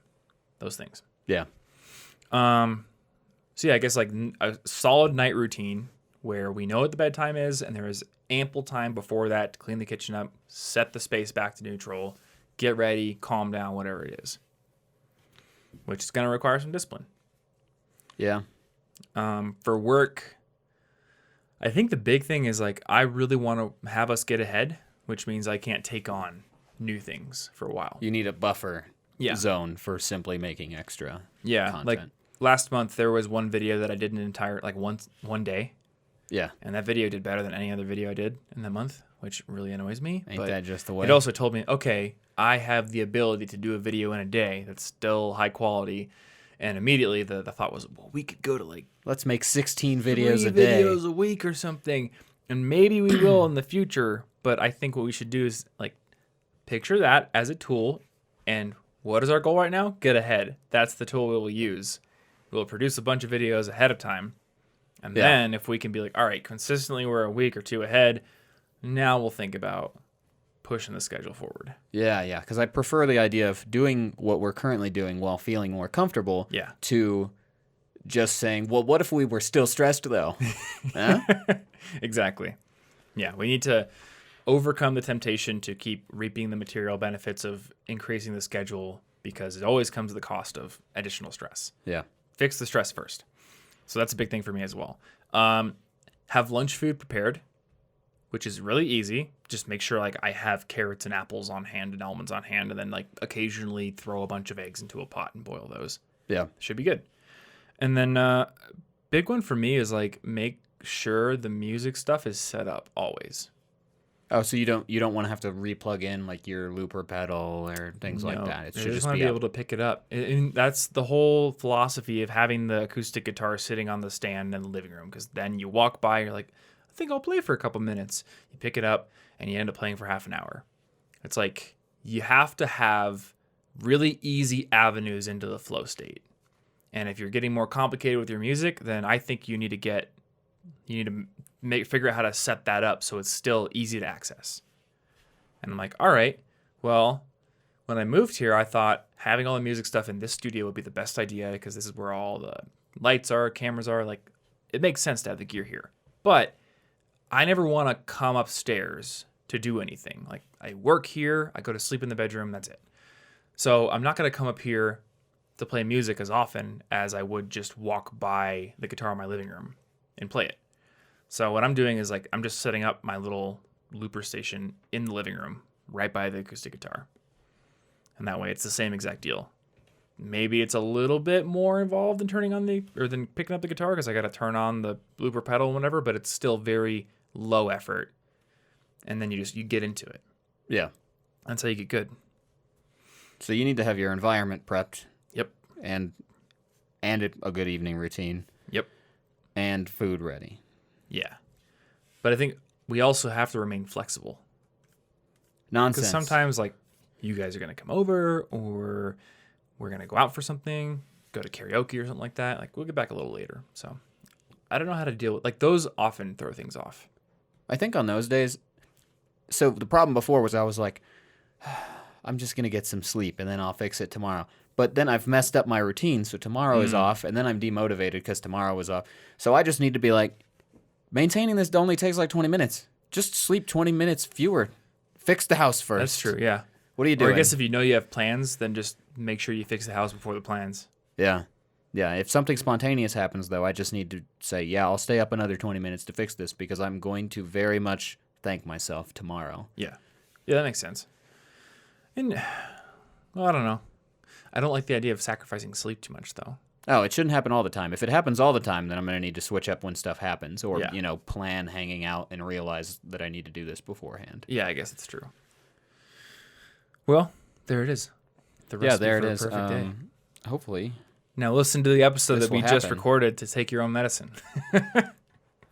those things. Yeah. So yeah, I guess like a solid night routine where we know what the bedtime is and there is ample time before that to clean the kitchen up, set the space back to neutral, get ready, calm down, whatever it is, which is going to require some discipline. Yeah. For work, I think the big thing is like I really want to have us get ahead, which means I can't take on new things for a while. You need a buffer zone for simply making extra content. Like last month there was one video that I did an entire like one day. Yeah. And that video did better than any other video I did in that month, which really annoys me. Ain't that just the way? It also told me, okay, I have the ability to do a video in a day that's still high quality. And immediately the thought was, well, we could go to like let's make 16 videos 3 a day. videos a week or something. And maybe we will in the future. But I think what we should do is like picture that as a tool. And what is our goal right now? Get ahead. That's the tool we will use. We'll produce a bunch of videos ahead of time. And then if we can be like, all right, consistently we're a week or two ahead, now we'll think about pushing the schedule forward. Yeah, because I prefer the idea of doing what we're currently doing while feeling more comfortable to just saying, well, what if we were still stressed, though? Huh? Exactly. Yeah, we need to overcome the temptation to keep reaping the material benefits of increasing the schedule because it always comes at the cost of additional stress. Yeah. Fix the stress first. So that's a big thing for me as well. Have lunch food prepared, which is really easy. Just make sure like I have carrots and apples on hand and almonds on hand, and then like occasionally throw a bunch of eggs into a pot and boil those. Yeah. Should be good. And then big one for me is like make sure the music stuff is set up always. Oh, so you don't want to have to replug in like your looper pedal or things like that. It should just want be to be able to pick it up. And that's the whole philosophy of having the acoustic guitar sitting on the stand in the living room, because then you walk by, you're like, I think I'll play for a couple minutes. You pick it up and you end up playing for half an hour. It's like you have to have really easy avenues into the flow state. And if you're getting more complicated with your music, then I think you need to figure out how to set that up so it's still easy to access. And I'm like, all right, well, when I moved here, I thought having all the music stuff in this studio would be the best idea because this is where all the lights are, cameras are. Like, it makes sense to have the gear here. But I never want to come upstairs to do anything. Like, I work here, I go to sleep in the bedroom, that's it. So I'm not going to come up here to play music as often as I would just walk by the guitar in my living room and play it. So what I'm doing is like I'm just setting up my little looper station in the living room right by the acoustic guitar. And that way it's the same exact deal. Maybe it's a little bit more involved than than picking up the guitar because I got to turn on the looper pedal and whatever, but it's still very low effort. And then you get into it. Yeah. That's how you get good. So you need to have your environment prepped. Yep. And a good evening routine. Yep. And food ready. Yeah. But I think we also have to remain flexible. Nonsense. Because sometimes, like, you guys are going to come over or we're going to go out for something, go to karaoke or something like that. Like, we'll get back a little later. So I don't know how to deal with, like, those often throw things off. I think on those days, so the problem before was I was like, I'm just going to get some sleep and then I'll fix it tomorrow. But then I've messed up my routine, so tomorrow is off, and then I'm demotivated because tomorrow is off. So I just need to be like, Maintaining this only takes like 20 minutes. Just sleep 20 minutes fewer. Fix the house first. That's true, yeah. What are you doing? Or I guess if you know you have plans, then just make sure you fix the house before the plans. Yeah. Yeah, if something spontaneous happens, though, I just need to say, yeah, I'll stay up another 20 minutes to fix this because I'm going to very much thank myself tomorrow. Yeah. Yeah, that makes sense. And, well, I don't know. I don't like the idea of sacrificing sleep too much, though. Oh, it shouldn't happen all the time. If it happens all the time, then I'm going to need to switch up when stuff happens or, Yeah. Plan hanging out and realize that I need to do this beforehand. Yeah, I guess it's true. Well, there it is. The recipe there it for a is. perfect day. Hopefully. Now listen to the episode This that we will just happen. recorded to take your own medicine.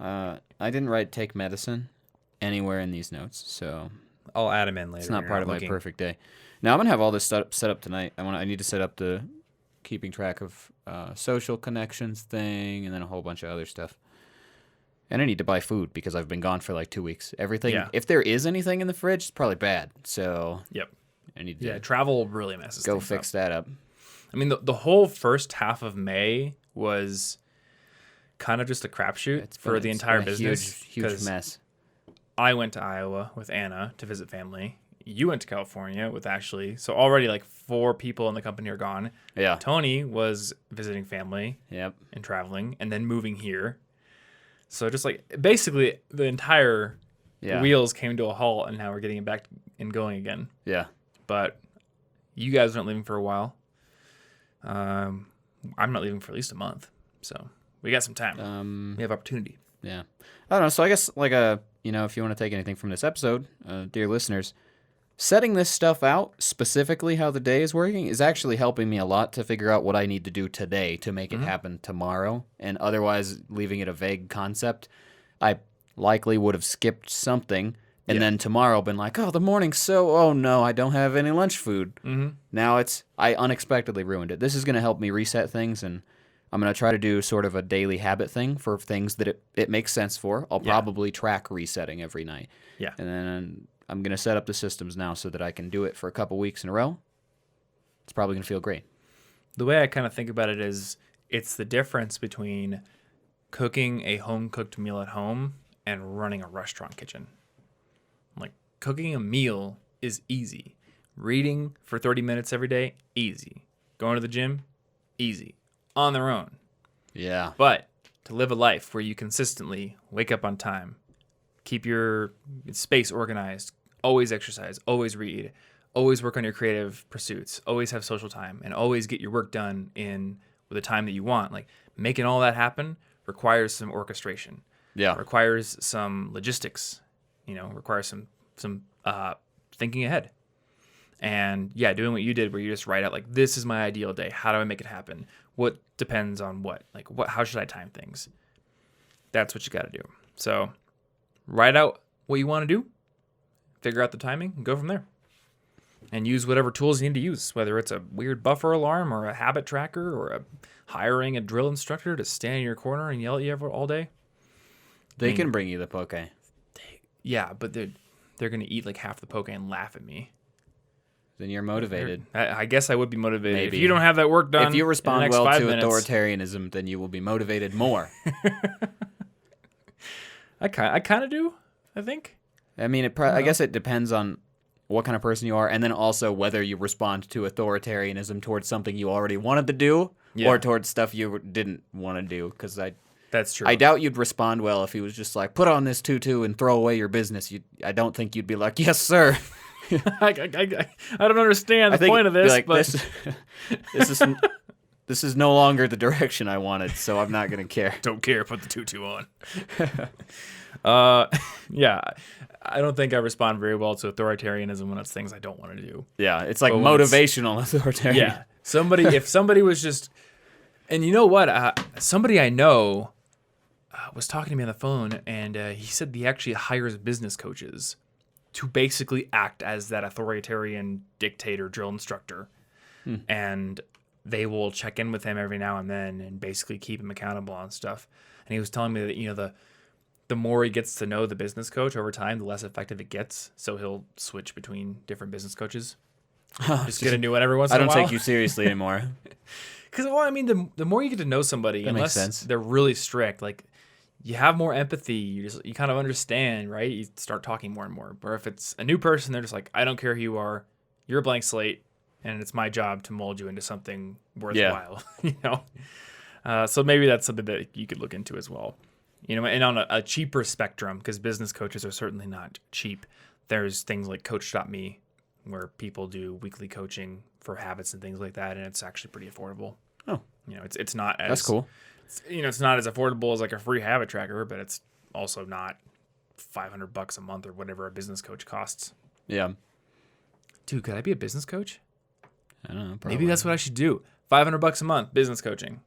I didn't write take medicine anywhere in these notes, so I'll add them in later. it's not when part you're of my looking. perfect day. Now I'm gonna have all this set up tonight. I need to set up the keeping track of social connections thing, and then a whole bunch of other stuff. And I need to buy food because I've been gone for like 2 weeks. Everything, Yeah. if there is anything in the fridge, it's probably bad. So Yep. I need to Yeah, travel really messes go things fix up. that up. I mean, the whole first half of May was kind of just a crapshoot for the entire business. Huge 'cause mess. I went to Iowa with Anna to visit family. You went to California with Ashley. So already like 4 people in the company are gone. Yeah. Tony was visiting family Yep. and traveling and then moving here. So just like basically the entire Yeah. wheels came to a halt and now we're getting it back and going again. Yeah. But you guys aren't leaving for a while. I'm not leaving for at least a month. So we got some time. We have opportunity. Yeah. I don't know. So I guess like if you want to take anything from this episode, dear listeners, setting this stuff out, specifically how the day is working, is actually helping me a lot to figure out what I need to do today to make it happen tomorrow. And otherwise, leaving it a vague concept, I likely would have skipped something. And then tomorrow been like, oh, the morning's oh no, I don't have any lunch food. Mm-hmm. Now I unexpectedly ruined it. This is going to help me reset things, and I'm going to try to do sort of a daily habit thing for things that it makes sense for. I'll probably track resetting every night. Yeah. And then I'm going to set up the systems now so that I can do it for a couple weeks in a row. It's probably going to feel great. The way I kind of think about it is it's the difference between cooking a home-cooked meal at home and running a restaurant kitchen. Like, cooking a meal is easy. Reading for 30 minutes every day, easy. Going to the gym, easy. On their own. Yeah. But to live a life where you consistently wake up on time, keep your space organized, always exercise, always read, always work on your creative pursuits, always have social time, and always get your work done in with the time that you want. Like, making all that happen requires some orchestration. Yeah. Requires some logistics, requires some thinking ahead. And yeah, doing what you did where you just write out like, this is my ideal day. How do I make it happen? What depends on what? Like, how should I time things? That's what you got to do. So write out what you want to do, figure out the timing, and go from there. And use whatever tools you need to use, whether it's a weird buffer alarm or a habit tracker or hiring a drill instructor to stand in your corner and yell at you all day. They can bring you the poke. Yeah, but they're going to eat like half the poke and laugh at me. Then you're motivated. I guess I would be motivated. Maybe. If you don't have that work done, If you in respond the next well 5 to minutes, authoritarianism, then you will be motivated more. I kind of do, I think. I mean, I guess it depends on what kind of person you are, and then also whether you respond to authoritarianism towards something you already wanted to do or towards stuff you didn't want to do. Because That's true. I doubt you'd respond well if he was just like, put on this tutu and throw away your business. I don't think you'd be like, yes, sir. I don't understand the point of this, like, but this is no longer the direction I wanted, so I'm not gonna care. don't care. Put the tutu on. Yeah, I don't think I respond very well to authoritarianism when it's things I don't want to do. Yeah, it's like But when motivational authoritarian. Yeah, if somebody was just, and you know what, somebody I know was talking to me on the phone, and he said he actually hires business coaches to basically act as that authoritarian dictator drill instructor. And they will check in with him every now and then and basically keep him accountable on stuff. And he was telling me that, the more he gets to know the business coach over time, the less effective it gets. So he'll switch between different business coaches. Just get a new one every once in a while. I don't take you seriously anymore. Because, the more you get to know somebody, That makes unless sense. they're really strict, like, you have more empathy. You kind of understand, right? You start talking more and more. Or if it's a new person, they're just like, I don't care who you are. You're a blank slate, and it's my job to mold you into something worthwhile. So maybe that's something that you could look into as well. And on a cheaper spectrum, because business coaches are certainly not cheap. There's things like Coach.me, where people do weekly coaching for habits and things like that, and it's actually pretty affordable. Oh, it's not as that's cool. It's not as affordable as like a free habit tracker, but it's also not $500 a month or whatever a business coach costs. Yeah. Dude, could I be a business coach? I don't know. Probably. Maybe that's what I should do. $500 a month, business coaching.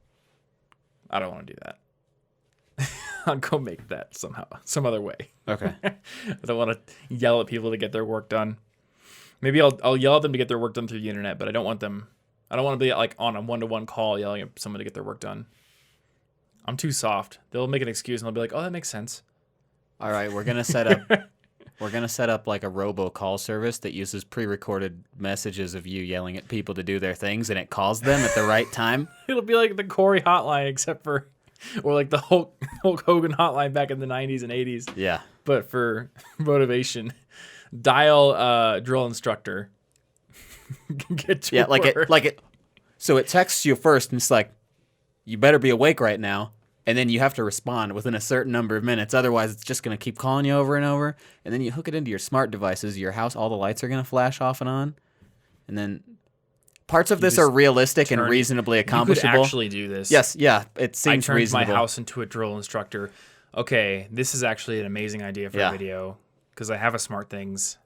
I don't want to do that. I'll go make that somehow, some other way. Okay. I don't want to yell at people to get their work done. Maybe I'll yell at them to get their work done through the internet, but I don't want to be like on a one-to-one call yelling at someone to get their work done. I'm too soft. They'll make an excuse and they'll be like, "Oh, that makes sense." All right, we're gonna set up like a robo call service that uses pre-recorded messages of you yelling at people to do their things, and it calls them at the right time. It'll be like the Corey hotline, or like the Hulk Hogan hotline back in the 90s and 80s. Yeah. But for motivation, dial drill instructor. Get to work. So it texts you first, and it's like, you better be awake right now. And then you have to respond within a certain number of minutes. Otherwise, it's just going to keep calling you over and over. And then you hook it into your smart devices. Your house, all the lights are going to flash off and on. And then parts of this are realistic and reasonable accomplishable. You could actually do this. Yes, yeah. It seems reasonable. I turned my house into a drill instructor. Okay, this is actually an amazing idea for a video because I have a SmartThings.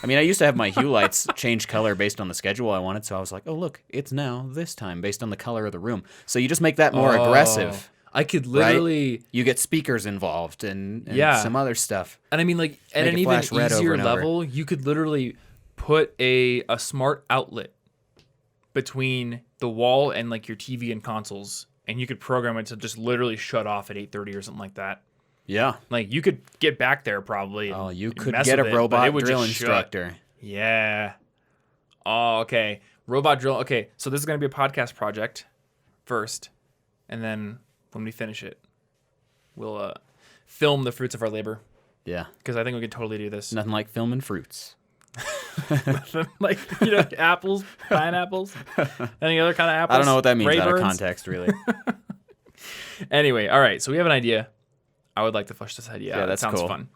I mean, I used to have my hue lights change color based on the schedule I wanted, so I was like, oh, look, it's now this time based on the color of the room. So you just make that more aggressive. I could literally... Right? You get speakers involved and some other stuff. And I mean, like, at an even easier level, you could literally put a smart outlet between the wall and, like, your TV and consoles, and you could program it to just literally shut off at 8:30 or something like that. Yeah. Like, you could get back there probably. Oh, you could get a robot drill instructor. Yeah. Oh, okay. Robot drill. Okay, so this is going to be a podcast project first. And then when we finish it, we'll film the fruits of our labor. Yeah. Because I think we could totally do this. Nothing like filming fruits. Like, apples, pineapples, any other kind of apples. I don't know what that means out of Rayburns? context, really. Anyway, all right. So we have an idea. I would like to flesh this idea out. Yeah, that sounds cool. fun.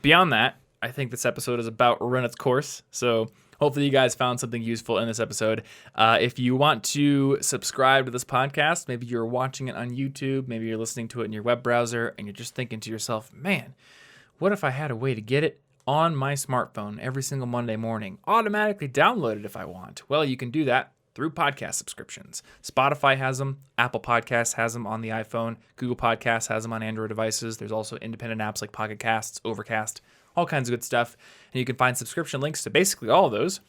Beyond that, I think this episode is about run its course. So hopefully you guys found something useful in this episode. If you want to subscribe to this podcast, maybe you're watching it on YouTube, maybe you're listening to it in your web browser, and you're just thinking to yourself, man, what if I had a way to get it on my smartphone every single Monday morning, automatically download it if I want? Well, you can do that through podcast subscriptions. Spotify has them. Apple Podcasts has them on the iPhone. Google Podcasts has them on Android devices. There's also independent apps like Pocket Casts, Overcast, all kinds of good stuff. And you can find subscription links to basically all of those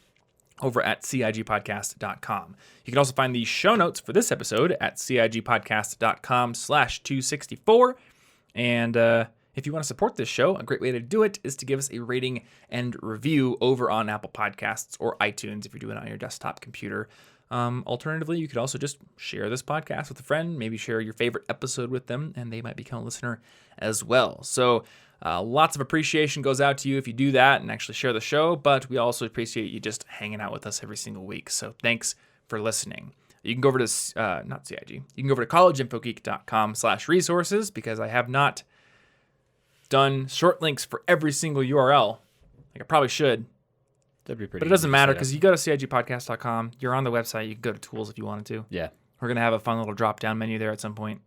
over at cigpodcast.com. You can also find the show notes for this episode at cigpodcast.com/264. And if you want to support this show, a great way to do it is to give us a rating and review over on Apple Podcasts or iTunes if you're doing it on your desktop computer. Alternatively, you could also just share this podcast with a friend, maybe share your favorite episode with them, and they might become a listener as well. So lots of appreciation goes out to you if you do that and actually share the show, but we also appreciate you just hanging out with us every single week. So thanks for listening. You can go over to, not CIG, you can go over to collegeinfogeek.com/resources because I have not done short links for every single URL. Like I probably should. That'd be pretty. But it doesn't matter because you go to cigpodcast.com. You're on the website. You can go to tools if you wanted to. Yeah. We're going to have a fun little drop-down menu there at some point.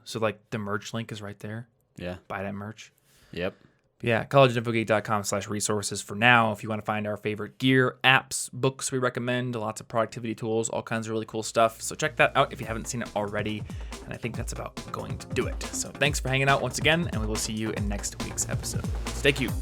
So like the merch link is right there. Yeah. Buy that merch. Yep. Yeah, collegeinfogeek.com/resources for now. If you want to find our favorite gear, apps, books we recommend, lots of productivity tools, all kinds of really cool stuff. So check that out if you haven't seen it already. And I think that's about going to do it. So thanks for hanging out once again, and we will see you in next week's episode. Stay cute.